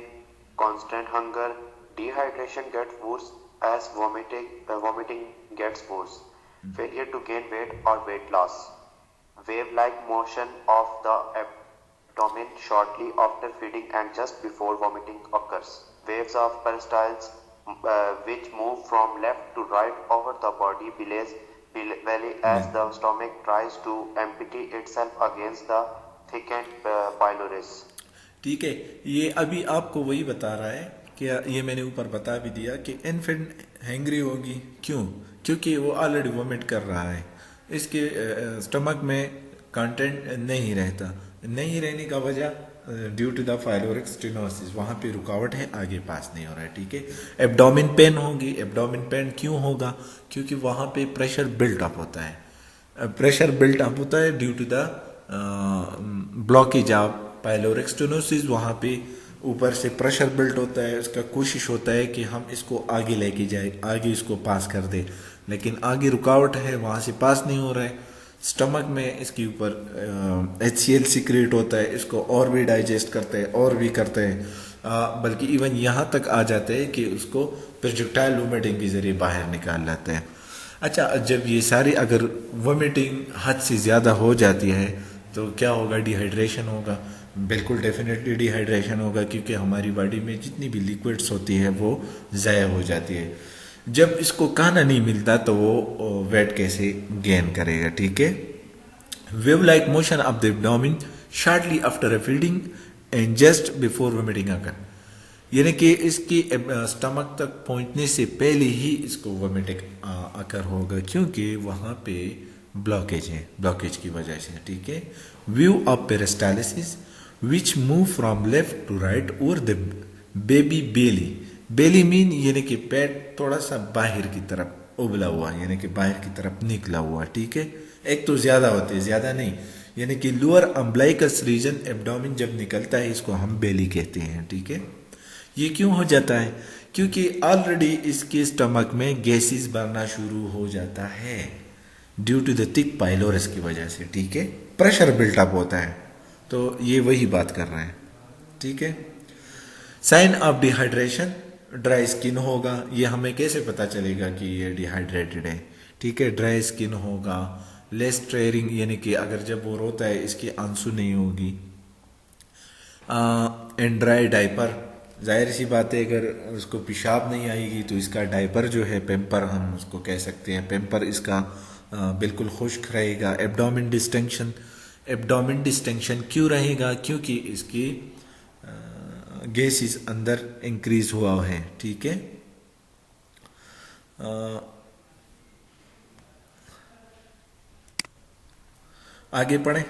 constant hunger, dehydration gets worse as vomiting gets worse. Failure to gain weight or weight loss. Wave-like motion of the abdomen shortly after feeding and just before vomiting occurs. Waves of peristalsis which move from left to right over the body belly as the stomach tries to empty itself against the thickened pylorus. ठीक है, ये अभी आपको वही बता रहा है कि ये मैंने ऊपर बता भी दिया कि इन्फेंट हैंग्री होगी। क्यों? क्योंकि वो ऑलरेडी वोमिट कर रहा है, इसके स्टमक में कंटेंट नहीं रहता। नहीं रहने का वजह ड्यू टू द फाइलोरिक स्टेनोसिस, वहां पे रुकावट है, आगे पास नहीं हो रहा है, ठीक है? एब्डोमिन पेन होगी। एब्डोमिन पेन क्यों होगा? क्योंकि वहां पे प्रेशर बिल्टअप होता है। प्रेशर बिल्टअप होता है due to the blockage of pyloric stenosis. वहां पे ऊपर से प्रेशर बिल्ट होता है, उसका कोशिश होता है कि हम इसको आगे लेके जाए, आगे इसको पास कर दे, लेकिन आगे रुकावट है, वहां से पास नहीं हो रहा है। स्टमक में इसके ऊपर HCl सीक्रेट होता है, इसको और भी डाइजेस्ट करते हैं और भी करते हैं, बल्कि इवन यहाँ तक आ जाते हैं कि उसको प्रोजेक्टाइल वोमिटिंग के जरिए बाहर निकाल लाते हैं। अच्छा, जब ये सारी अगर वोमिटिंग हद से ज़्यादा हो जाती है तो क्या होगा? डिहाइड्रेशन होगा। बिल्कुल डेफिनेटली डिहाइड्रेशन होगा, क्योंकि हमारी बॉडी में जितनी भी लिक्विड्स होती है वो ज़ाया हो जाती है। जब इसको खाना नहीं मिलता तो वो वेट कैसे गेन करेगा, ठीक है? Wave like motion of the abdomen shortly after a feeding and just before vomiting occur, यानी कि इसकी स्टमक तक पहुंचने से पहले ही इसको वोमिटिंग अकर होगा, क्योंकि वहां पे ब्लॉकेज है, ब्लॉकेज की वजह से, ठीक है। View of peristalsis which move from left to right over the baby belly. Belly mean यानी कि पेट थोड़ा सा बाहर की तरफ उबला हुआ, यानी कि बाहर की तरफ निकला हुआ, ठीक है। एक तो ज्यादा होते हैं, ज्यादा नहीं, यानी कि लोअर अम्बलाइकस रीजन एब्डोमेन जब निकलता है इसको हम बेली कहते हैं, ठीक है। ये क्यों हो जाता है? क्योंकि ऑलरेडी इसके स्टमक में गैसेस बनना शुरू हो जाता है due to the thick pylorus की वजह से, ठीक है। प्रेशर बिल्टअप होता है, तो ये वही बात कर रहे हैं, ठीक है। Sign of dehydration, dry skin होगा। ये हमें कैसे पता चलेगा कि ये डिहाइड्रेटेड है? ठीक है, ड्राई स्किन होगा, लेस ट्रेयरिंग, यानी कि अगर जब वो रोता है इसकी आंसू नहीं होगी, एंड ड्राई डायपर, जाहिर सी बात है अगर उसको पेशाब नहीं आएगी तो इसका डायपर जो है, पेम्पर हम उसको कह सकते हैं, पेम्पर इसका बिल्कुल खुश्क रहेगा। एब्डोमेन डिस्टेंशन, एब्डोमेन डिस्टेंशन क्यों रहेगा? क्योंकि इसकी गैसेस अंदर इंक्रीज हुआ है, ठीक है। आगे पढ़ें।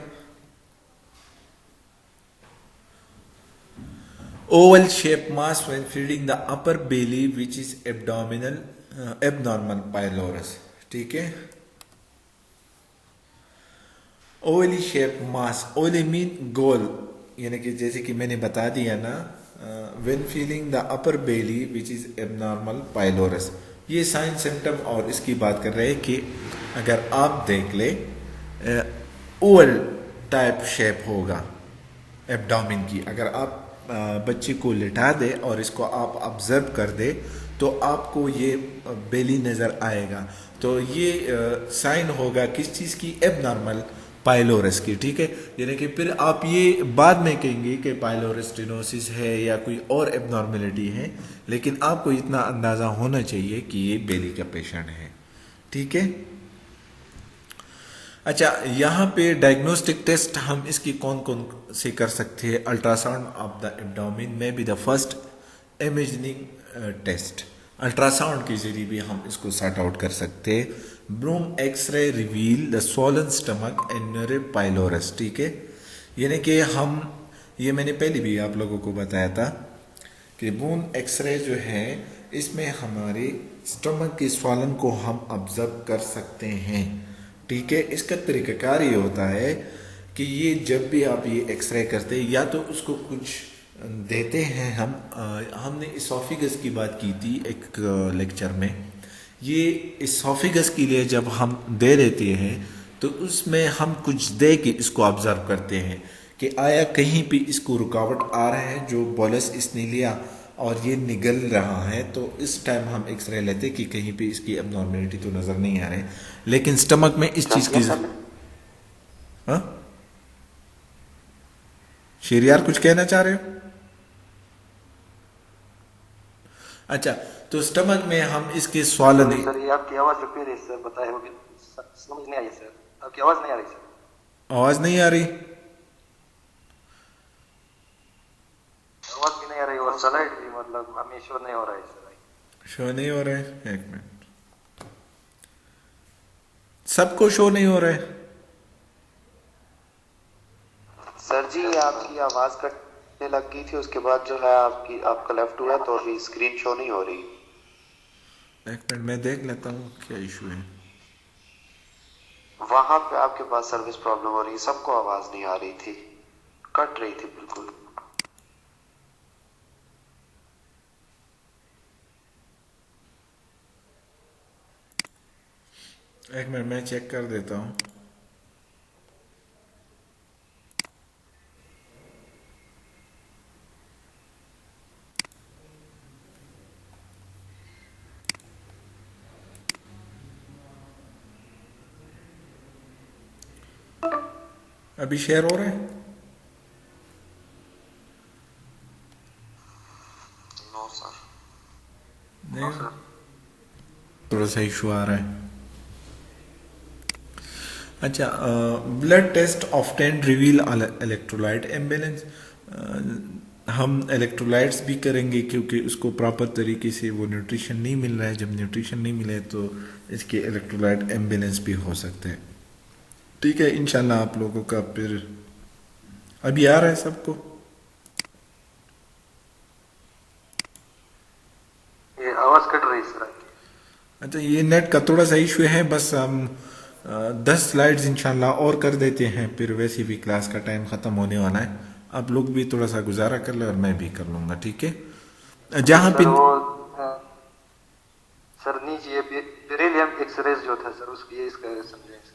Oval shape mass when feeding the upper belly which is abdominal abnormal pylorus, ठीक है। ओवली शेप मास, ओवली मीन गोल, यानी कि जैसे कि मैंने बता दिया ना, when feeling the upper belly which is abnormal pylorus, ये साइन सिम्टम और इसकी बात कर रहे हैं कि अगर आप देख ले ओवल टाइप शेप होगा एब्डोमेन की, अगर आप बच्चे को लिटा दे और इसको आप ऑब्जर्व कर दे तो आपको ये बेली नजर आएगा, तो ये साइन होगा किस चीज की? एबनॉर्मल पाइलोरस की, ठीक है। यानी कि फिर आप ये बाद में कहेंगे कि पाइलोरस स्टेनोसिस है या कोई और एबनॉर्मेलिटी है, लेकिन आपको इतना अंदाजा होना चाहिए कि ये बेली का पेशेंट है, ठीक है। अच्छा, यहाँ पे डायग्नोस्टिक टेस्ट हम इसकी कौन कौन से कर सकते हैं? Ultrasound of the abdomen may be the first imaging test, ultrasound के जरिए भी हम इसको सॉर्ट आउट कर सकते हैं। Barium x-ray reveal the swollen stomach and narrow pylorus, ठीक है। यानी कि हम, ये मैंने पहले भी आप लोगों को बताया था कि ब्रूम एक्सरे जो है इसमें हमारे स्टमक के स्वॉलन को हम ऑब्जर्व कर सकते हैं, ठीक है। इसका तरीकाकार ये होता है कि ये जब भी आप ये एक्सरे करते हैं या तो उसको कुछ देते हैं, हमने इसोफिगस की बात की थी एक लेक्चर में। ये इसोफिगस के लिए जब हम दे देते हैं तो उसमें हम कुछ दे के इसको ऑब्जर्व करते हैं कि आया कहीं पे इसको रुकावट आ रहा है, जो बोलस इसने लिया और ये निगल रहा है, तो इस टाइम हम एक्सरे लेते कि कहीं पे इसकी एबनॉर्मेलिटी तो नजर नहीं आ रही, लेकिन स्टमक में इस चीज की। हाँ शेरियार कुछ कहना चाह रहे हो? अच्छा, तो स्टमक में हम इसके स्वालन। सर ये आपकी आवाज रुक रही है सर, बताए होगी, समझ नहीं आई सर, आपकी आवाज नहीं आ रही सर। आवाज नहीं आ रही? आवाज भी नहीं आ रही और स्लाइड भी मतलब हमें शो नहीं हो रहा है सर। शो नहीं हो रहा है? एक मिनट, सबको शो नहीं हो रहा है? सर जी आपकी आवाज कटने लग गई थी, उसके बाद जो है आपका लेफ्ट हुआ तो अभी स्क्रीन शो नहीं हो रही। एक मिनट मैं देख लेता हूँ क्या इशू है। वहां पे आपके पास सर्विस प्रॉब्लम हो रही है, सबको आवाज नहीं आ रही थी, कट रही थी बिल्कुल। एक मिनट मैं चेक कर देता हूँ। अभी शेयर हो रहा है? No sir. नहीं, थोड़ा सा इशू आ रहा है। अच्छा, blood test often reveal electrolyte imbalance. हम इलेक्ट्रोलाइट्स भी करेंगे क्योंकि उसको प्रॉपर तरीके से वो न्यूट्रिशन नहीं मिल रहा है। जब न्यूट्रिशन नहीं मिले तो इसके इलेक्ट्रोलाइट इम्बैलेंस भी हो सकते हैं। ठीक है, इंशाल्लाह आप लोगों का फिर अभी आ रहा है सबको? ये आवाज कट रही है सर। अच्छा, ये नेट का थोड़ा सा इशू है। बस हम 10 स्लाइड्स इंशाल्लाह और कर देते हैं, फिर वैसे भी क्लास का टाइम ख़त्म होने वाला है। आप लोग भी थोड़ा सा गुजारा कर ले और मैं भी कर लूँगा, ठीक है। जहाँ पे सर नीचे बेरिलियम एक्सरेज जो था सर, उसकी इसका समझाएं सर।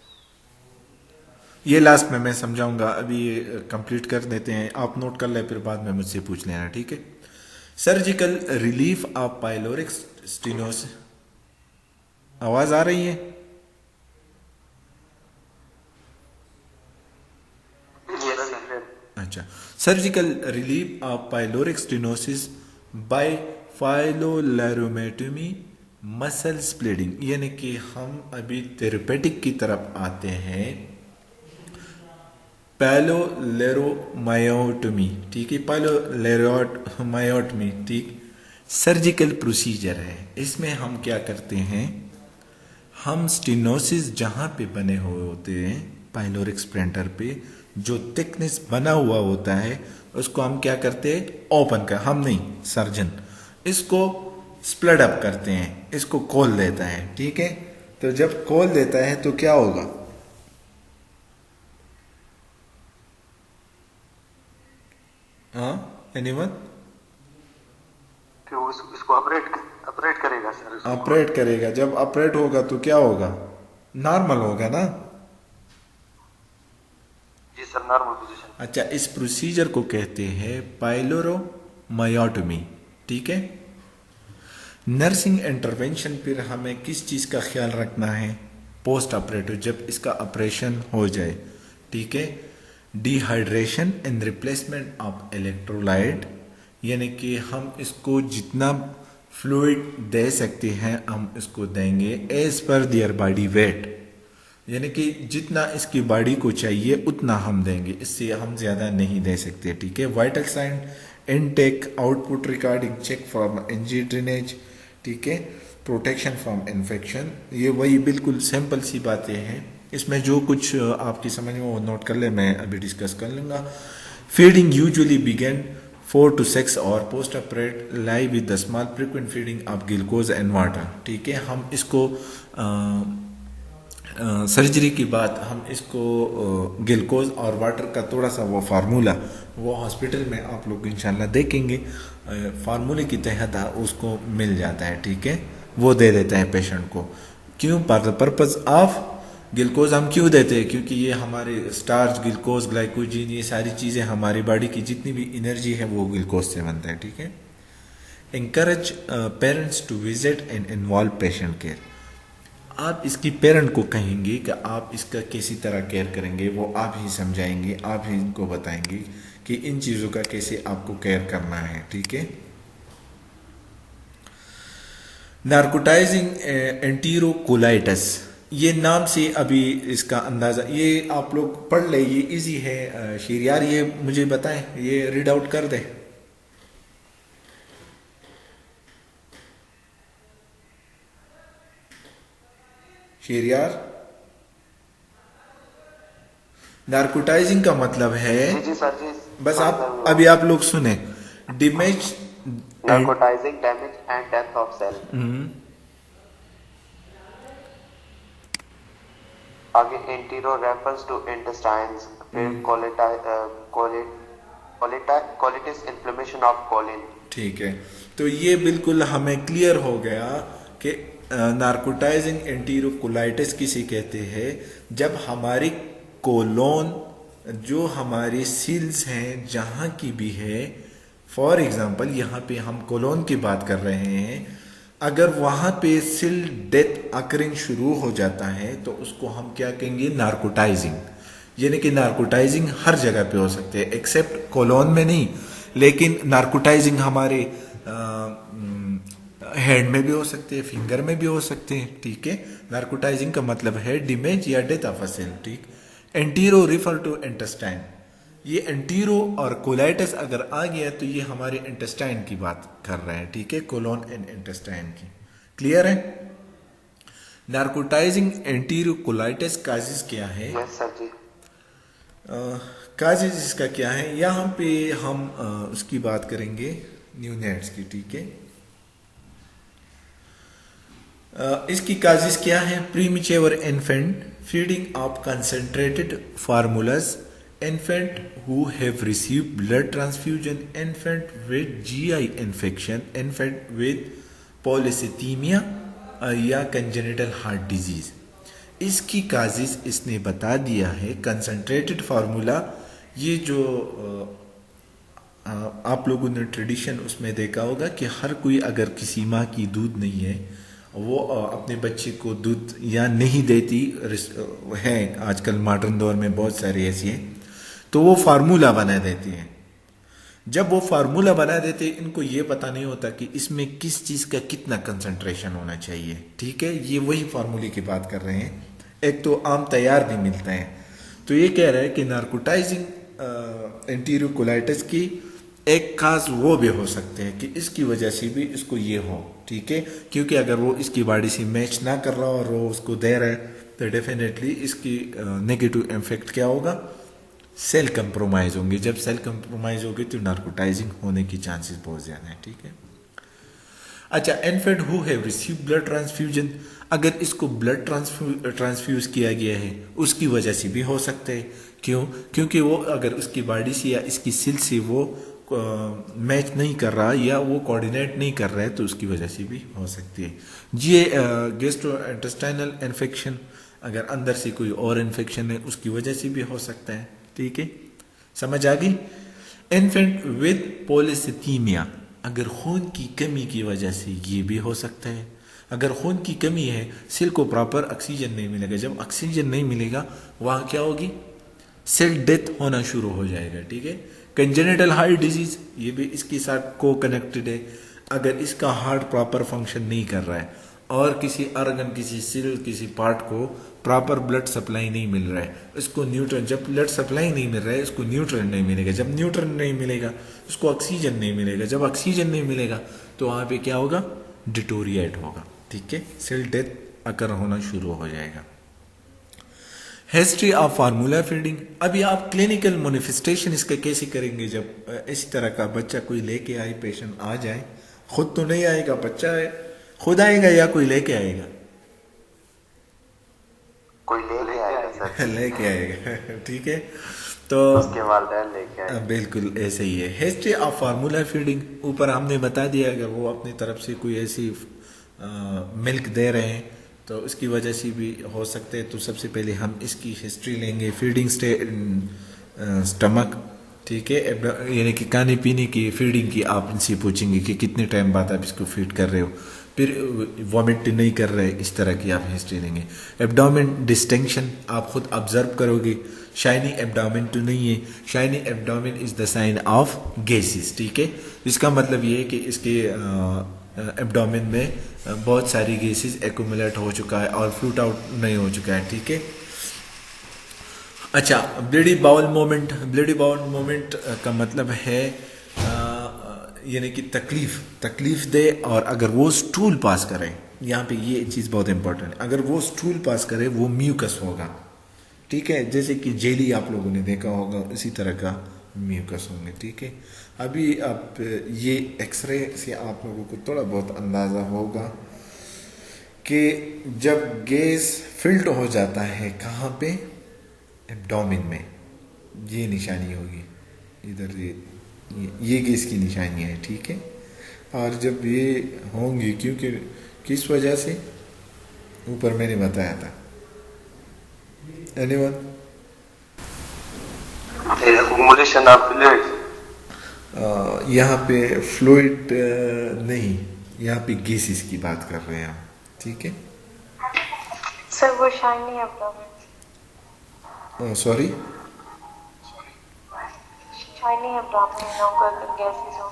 ये लास्ट में मैं समझाऊंगा, अभी ये कंप्लीट कर देते हैं। आप नोट कर ले, फिर बाद में मुझसे पूछ लेना, ठीक है। Surgical relief of pyloric stenosis. आवाज आ रही है? अच्छा, surgical relief of pyloric stenosis by pyloromyotomy muscle splitting, यानी कि हम अभी थेरेपेटिक की तरफ आते हैं। पाइलोलेरोमायोटोमी, ठीक है, पाइलोलेरोमायोटोमी, ठीक, सर्जिकल प्रोसीजर है। इसमें हम क्या करते हैं, हम स्टेनोसिस जहां पे बने हुए होते हैं पाइलोरिक स्प्लेंटर पे, जो थिकनेस बना हुआ होता है उसको हम क्या करते हैं, ओपन कर, हम नहीं, सर्जन इसको स्प्लिट अप करते हैं, इसको खोल देता है, ठीक है। तो जब खोल देता है तो क्या होगा, हाँ एनीवन? इसको ऑपरेट करेगा सर। ऑपरेट करेगा। जब ऑपरेट होगा तो क्या होगा, नॉर्मल होगा ना? जी सर, नॉर्मल पोजीशन। अच्छा, इस प्रोसीजर को कहते हैं पाइलोरोमायोटोमी, ठीक है। नर्सिंग इंटरवेंशन फिर हमें किस चीज का ख्याल रखना है, पोस्ट ऑपरेटिव, जब इसका ऑपरेशन हो जाए, ठीक है। Dehydration and replacement of electrolyte, यानी कि हम इसको जितना फ्लूइड दे सकते हैं हम इसको देंगे as per their body weight, यानी कि जितना इसकी बॉडी को चाहिए उतना हम देंगे, इससे हम ज्यादा नहीं दे सकते, ठीक है। Vital sign, intake, output recording, check from NG drainage, ठीक है, प्रोटेक्शन फ्रॉम इन्फेक्शन, ये वही बिल्कुल सिंपल सी बातें हैं। इसमें जो कुछ आपकी समझ में वो नोट कर ले, मैं अभी डिस्कस कर लूंगा। फीडिंग यूजुअली बिगेन 4 to 6 और post operate live with the small frequent feeding of glucose and water, ठीक है। हम इसको सर्जरी के बाद हम इसको ग्लूकोज और वाटर का थोड़ा सा वो फार्मूला वो हॉस्पिटल में आप लोग इंशाल्लाह देखेंगे, फार्मूले के तहत उसको मिल जाता है, ठीक है, वो दे देता है पेशेंट को। क्यों, for the purpose of glucose हम क्यों देते हैं, क्योंकि ये हमारे स्टार्च, ग्लूकोज, ग्लाइकोजीन, ये सारी चीजें हमारी बॉडी की जितनी भी एनर्जी है वो ग्लूकोज से बनता है, ठीक है। encourage parents to visit and involve patient care, आप इसकी पेरेंट को कहेंगे कि आप इसका किसी तरह केयर करेंगे, वो आप ही समझाएंगे, आप ही इनको बताएंगे कि इन चीज़ों का कैसे आपको केयर करना है, ठीक है। नार्कोटाइजिंग एंटीरोकोलाइटिस, ये नाम से अभी इसका अंदाजा, ये आप लोग पढ़ ले, ये इजी है। शेरियार ये मुझे बताएं, ये रीड आउट कर दे। शेरियार, नार्कोटाइजिंग का मतलब है, जी सर जी, बस आप अभी आप लोग सुने, damage, necrotizing damage and death of cell. आगे एंटीरो रेफर्स टू इंटेस्टाइन्स, फिर कोलिटिस इन्फ्लेमेशन ऑफ कोलिन, ठीक है। तो ये बिल्कुल हमें क्लियर हो गया कि नार्कोटाइजिंग एंटीरोकोलाइटिस किसे कहते हैं, जब हमारी कोलोन, जो हमारी सील्स हैं जहां की भी है, फॉर एग्जांपल यहाँ पे हम कोलोन की बात कर रहे हैं, अगर वहां पे सेल डेथ अकरिंग शुरू हो जाता है तो उसको हम क्या कहेंगे, नार्कोटाइजिंग। यानी कि नार्कोटाइजिंग हर जगह पे हो सकते हैं एक्सेप्ट कोलोन में नहीं, लेकिन नार्कोटाइजिंग हमारे हैंड में भी हो सकते हैं, फिंगर में भी हो सकते हैं, ठीक है। नार्कोटाइजिंग का मतलब है डैमेज या डेथ ऑफ अ सेल, ठीक। एंटीरो रिफर टू इंटेस्टाइन, ये एंटीरो और कोलाइटस अगर आ गया तो ये हमारे इंटेस्टाइन की बात कर रहे हैं, ठीक है, कोलोन एंड इंटेस्टाइन की। क्लियर है? नार्कोटाइजिंग एंटीरो कोलाइटस काजिज क्या है? यस सर जी। काजिज इसका क्या है, यहाँ पे हम उसकी बात करेंगे न्यूनेट्स की, ठीक है। इसकी काजिज क्या है? Premature infant feeding of concentrated formulas, infant who have received blood transfusion, infant with GI infection, infant with polycythemia या congenital heart disease। इसकी काजिज इसने बता दिया है। कंसंट्रेटेड फार्मूला, ये जो आप लोगों ने ट्रेडिशन उसमें देखा होगा कि हर कोई अगर किसी माँ की दूध नहीं है, वो अपने बच्चे को दूध या नहीं देती है, आजकल मॉडर्न दौर में बहुत सारी ऐसी हैं, तो वो फार्मूला बना देती हैं। जब वो फार्मूला बना देते हैं, इनको ये पता नहीं होता कि इसमें किस चीज़ का कितना कंसंट्रेशन होना चाहिए, ठीक है। ये वही फार्मूले की बात कर रहे हैं। एक तो आम तैयार भी मिलता है, तो ये कह रहा है कि नार्कोटाइजिंग एंटीरियो कोलाइटिस की एक खास वो भी हो सकते हैं कि इसकी वजह से भी इसको ये हो, ठीक है, क्योंकि अगर वो इसकी बॉडी से मैच ना कर रहा और वो उसको दे रहा है तो डेफिनेटली इसकी नेगेटिव इफेक्ट क्या होगा? सेल कंप्रोमाइज होंगे। जब सेल कंप्रोमाइज होगी तो नार्कोटाइजिंग होने की चांसेस बहुत ज़्यादा है, ठीक है। अच्छा, infant who have received blood transfusion, अगर इसको ब्लड ट्रांसफ्यूज किया गया है उसकी वजह से भी हो सकता है। क्यों? क्योंकि वो अगर उसकी बॉडी से या इसकी सेल से वो मैच नहीं कर रहा या वो कोऑर्डिनेट नहीं कर रहा है तो उसकी वजह से भी हो सकती है। ये गैस्ट्रोइंटेस्टाइनल इन्फेक्शन, अगर अंदर से कोई और इन्फेक्शन है उसकी वजह से भी हो सकता है, ठीक है, समझ आ गई। इन्फेंट विद पॉलीसिथीमिया, अगर खून की कमी की वजह से ये भी हो सकता है। अगर खून की कमी है, सेल को प्रॉपर ऑक्सीजन नहीं मिलेगा, जब ऑक्सीजन नहीं मिलेगा वहां क्या होगी? सेल डेथ होना शुरू हो जाएगा, ठीक है। कंजेनिटल हार्ट डिजीज, ये भी इसके साथ को कनेक्टेड है। अगर इसका हार्ट प्रॉपर फंक्शन नहीं कर रहा है और किसी ऑर्गन, किसी सेल, किसी पार्ट को प्रॉपर ब्लड सप्लाई नहीं मिल रहा है, इसको न्यूट्रन, जब ब्लड सप्लाई नहीं मिल रहा है इसको न्यूट्रन नहीं मिलेगा, जब न्यूट्रन नहीं मिलेगा उसको ऑक्सीजन नहीं मिलेगा, जब ऑक्सीजन नहीं मिलेगा तो वहां पे क्या होगा? डिटोरिएट होगा, ठीक है, सेल डेथ अकर होना शुरू हो जाएगा। हिस्ट्री ऑफ फार्मूला फीडिंग, अभी आप क्लिनिकल मैनिफेस्टेशन इसका कैसे करेंगे? जब इस तरह का बच्चा कोई लेके आए, पेशेंट आ जाए, खुद तो नहीं आएगा, बच्चा है, खुद आएगा या कोई लेके आएगा? कोई लेके आएगा सर। लेके आएगा, ठीक है, तो उसके वालिदैन लेके आएंगे। बिल्कुल ऐसे ही है। हिस्ट्री ऑफ फार्मूला फीडिंग, ऊपर हमने बता दिया, अगर वो अपनी तरफ से कोई ऐसी मिल्क दे रहे हैं तो उसकी वजह से भी हो सकते हैं। तो सबसे पहले हम इसकी हिस्ट्री लेंगे, फीडिंग स्टमक, ठीक है, यानी कि खाने पीने की, फीडिंग की आप इनसे पूछेंगे कि कितने टाइम बाद आप इसको फीड कर रहे हो, फिर वॉमिट नहीं कर रहे, इस तरह की आप हिस्ट्री लेंगे। एब्डोमेन डिस्टिंक्शन आप खुद ऑब्जर्व करोगे, शाइनी एब्डोमेन तो नहीं है, shiny abdomen is the sign of gases, ठीक है। इसका मतलब ये है कि इसके एब्डोमेन में बहुत सारी गैसेस एक्यूमुलेट हो चुका है और फ्लूट आउट नहीं हो चुका है, ठीक है। अच्छा, ब्लीडी बाउल मोमेंट, ब्लीडी बाउल मोमेंट का मतलब है यानी कि तकलीफ दे, और अगर वो स्टूल पास करे, यहाँ पे ये चीज़ बहुत इंपॉर्टेंट है, अगर वो स्टूल पास करे वो म्यूकस होगा, ठीक है, जैसे कि जेली आप लोगों ने देखा होगा इसी तरह का म्यूकस होंगे, ठीक है। अभी आप ये एक्सरे से आप लोगों को थोड़ा बहुत अंदाज़ा होगा कि जब गैस फिल्ड हो जाता है कहाँ पे? एब्डोमेन में, ये निशानी होगी इधर, ये गैस की निशानी है, ठीक है। और जब ये होंगी, क्योंकि किस वजह से, ऊपर मैंने बताया था, एनीवन? accumulation of fluids. यहाँ पे फ्लूइड नहीं, यहाँ पे गैसेस की बात कर रहे हैं हम, ठीक है। सर वो shiny abdomen, sorry, shiny abdomen होगा, गैसेस हो,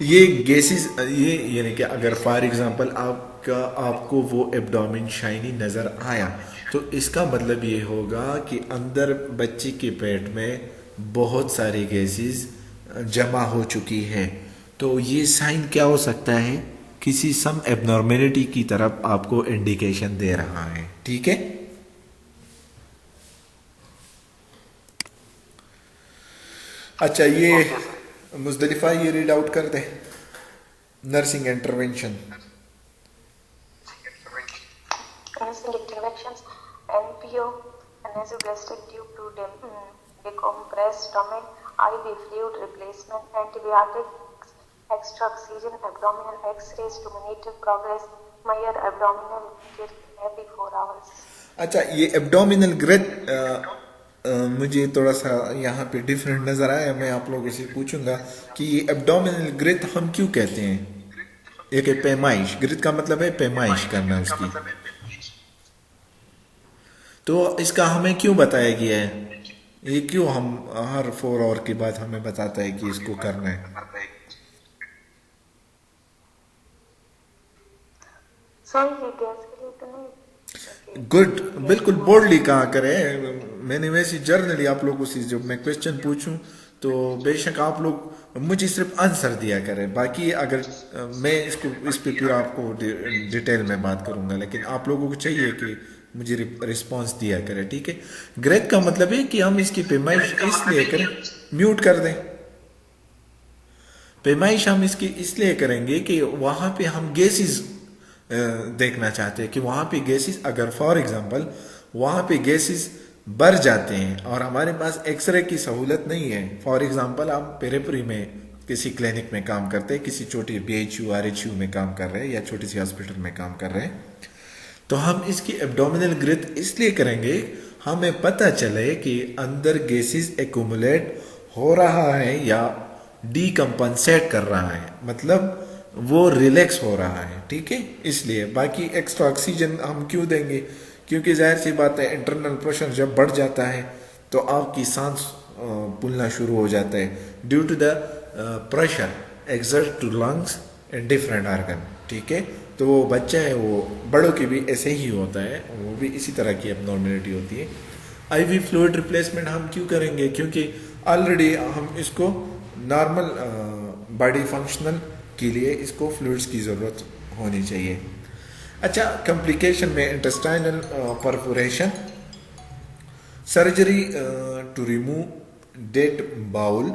ये गैसेस, ये यानी कि अगर फॉर एग्जांपल आपको वो एब्डोमेन शाइनी नज़र आया तो इसका मतलब ये होगा कि अंदर बच्चे के पेट में बहुत सारी गैसेस जमा हो चुकी है। तो ये साइन क्या हो सकता है, किसी सम एबनॉर्मेलिटी की तरफ आपको इंडिकेशन दे रहा है। ठीक है, अच्छा ये मुजदलिफा ये रीड आउट कर दे, nursing intervention. Nursing interventions, NPO, nasogastric tube to decompress stomach, IV fluid replacement, antibiotics, extra oxygen, abdominal X-rays to monitor progress, Meyer abdominal every 4 hours. अच्छा, ये एब्डोमिनल ग्रेथ मुझे थोड़ा सा यहाँ पे डिफरेंट नजर आया। मैं आप लोगों से पूछूंगा कि ये एब्डोमिनल ग्रेथ हम क्यों कहते हैं। एक है पैमाइश, ग्रेथ का मतलब है पैमाइश करना उसकी। तो इसका हमें क्यों बताया गया है, ये क्यों हम हर 4 आवर के बाद हमें बताता है कि इसको करना है। सॉरी, गैस के लिए तो नहीं। गुड, बिल्कुल बोल्डली कहा करें। मैंने वैसे जर्नली आप लोगों से जब मैं क्वेश्चन पूछूं तो बेशक आप लोग मुझे सिर्फ आंसर दिया करें, बाकी अगर मैं इसको इस पे फिर आपको डिटेल में बात करूंगा, लेकिन आप लोगों को चाहिए कि मुझे रिस्पांस दिया करें। ठीक है, ग्रेथ का मतलब है कि हम इसकी पैमाइश इसलिए करें, म्यूट कर दें। पैमाइश हम इसकी इसलिए करेंगे कि वहां पे हम गैसेस देखना चाहते हैं कि वहां पे गैसेस, अगर फॉर एग्जांपल वहां पे गैसेस बढ़ जाते हैं और हमारे पास एक्सरे की सहूलत नहीं है। फॉर एग्जांपल हम पेरेपरी में किसी क्लिनिक में काम करते हैं, किसी छोटी BHU RHU में काम कर रहे हैं या छोटी सी हॉस्पिटल में काम कर रहे हैं, तो हम इसकी एब्डोमिनल ग्रेथ इसलिए करेंगे हमें पता चले कि अंदर गैसेस एक्यूमुलेट हो रहा है या डीकम्पनसेट कर रहा है, मतलब वो रिलैक्स हो रहा है। ठीक है, इसलिए बाकी एक्स्ट्रा ऑक्सीजन हम क्यों देंगे, क्योंकि जाहिर सी बात है इंटरनल प्रेशर जब बढ़ जाता है तो आपकी सांस फूलना शुरू हो जाता है due to the pressure exert to lungs and different organ. ठीक है, तो वो बच्चे हैं, वो बड़ों की भी ऐसे ही होता है, वो भी इसी तरह की एबनॉर्मेलिटी होती है। IV फ्लूइड रिप्लेसमेंट हम क्यों करेंगे, क्योंकि ऑलरेडी हम इसको नॉर्मल बॉडी फंक्शनल के लिए इसको फ्लूइड्स की ज़रूरत होनी चाहिए। अच्छा, कॉम्प्लिकेशन में intestinal perforation, surgery to remove dead bowel,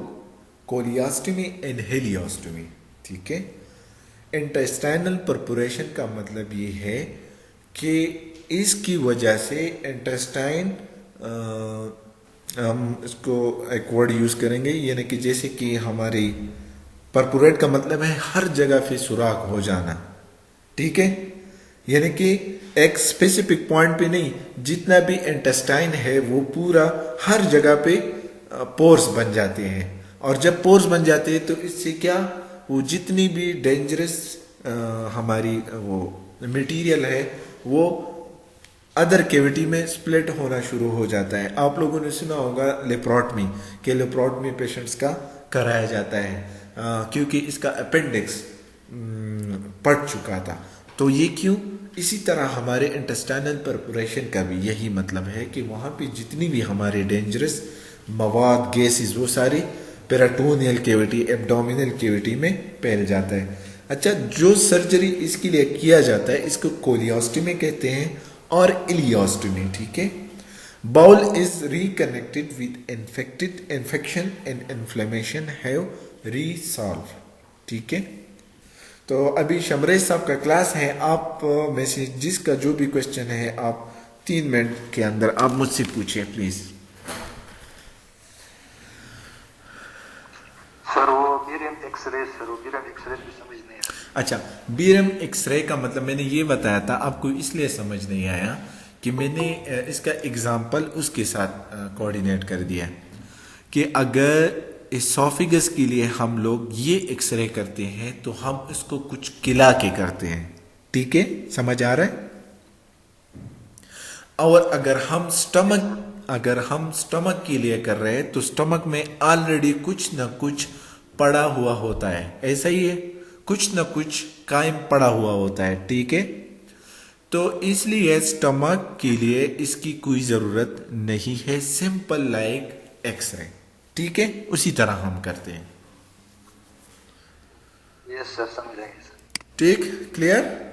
colostomy and ileostomy. ठीक है, इंटेस्टाइनल परफोरेशन का मतलब ये है कि इसकी वजह से इंटेस्टाइन, हम इसको एक वर्ड यूज करेंगे, यानी कि जैसे कि हमारी परपुरेट का मतलब है हर जगह पे सुराख हो जाना। ठीक है, यानी कि एक स्पेसिफिक पॉइंट पे नहीं, जितना भी इंटेस्टाइन है वो पूरा हर जगह पे पोर्स बन जाते हैं, और जब पोर्स बन जाते हैं तो इससे क्या, वो जितनी भी डेंजरस हमारी वो मटेरियल है वो अदर कैविटी में स्प्लिट होना शुरू हो जाता है। आप लोगों ने सुना होगा लेप्रोटमी, कि लेप्रोटमी पेशेंट्स का कराया जाता है क्योंकि इसका अपेंडिक्स पट चुका था। तो ये क्यों, इसी तरह हमारे इंटेस्टाइनल परफोरेशन का भी यही मतलब है कि वहां पे जितनी भी हमारे डेंजरस मवाद, गैसेस, वो सारी पेराटोनियल कैविटी, एब्डोमिनल कैविटी में फैल जाता है। अच्छा, जो सर्जरी इसके लिए किया जाता है इसको कोलियोस्टमी कहते हैं और इलियोस्टमी। ठीक है, bowel is reconnected with infection and inflammation have resolve. ठीक है, तो अभी शमरेज साहब का क्लास है, आप में से जिसका जो भी क्वेश्चन है आप 3 मिनट के अंदर आप मुझसे पूछिए प्लीज। सर वो बीरम एक्सरे, सर वो बीरम एक्सरे भी समझ नहीं आया। अच्छा, बीरम एक्सरे का मतलब मैंने ये बताया था, आपको इसलिए समझ नहीं आया कि मैंने इसका एग्जाम्पल उसके साथ कोऑर्डिनेट कर दिया कि अगर एसोफिगस के लिए हम लोग ये एक्सरे करते हैं तो हम इसको कुछ किला के करते हैं। ठीक है, समझ आ रहा है। और अगर हम स्टमक के लिए कर रहे हैं तो स्टमक में ऑलरेडी कुछ ना कुछ पड़ा हुआ होता है, ऐसा ही है, कुछ ना कुछ कायम पड़ा हुआ होता है। ठीक है, तो इसलिए स्टमक के लिए इसकी कोई जरूरत नहीं है, सिंपल लाइक एक्सरे। ठीक है, उसी तरह हम करते हैं। यस सर, समझ जाएंगे सर। ठीक, क्लियर?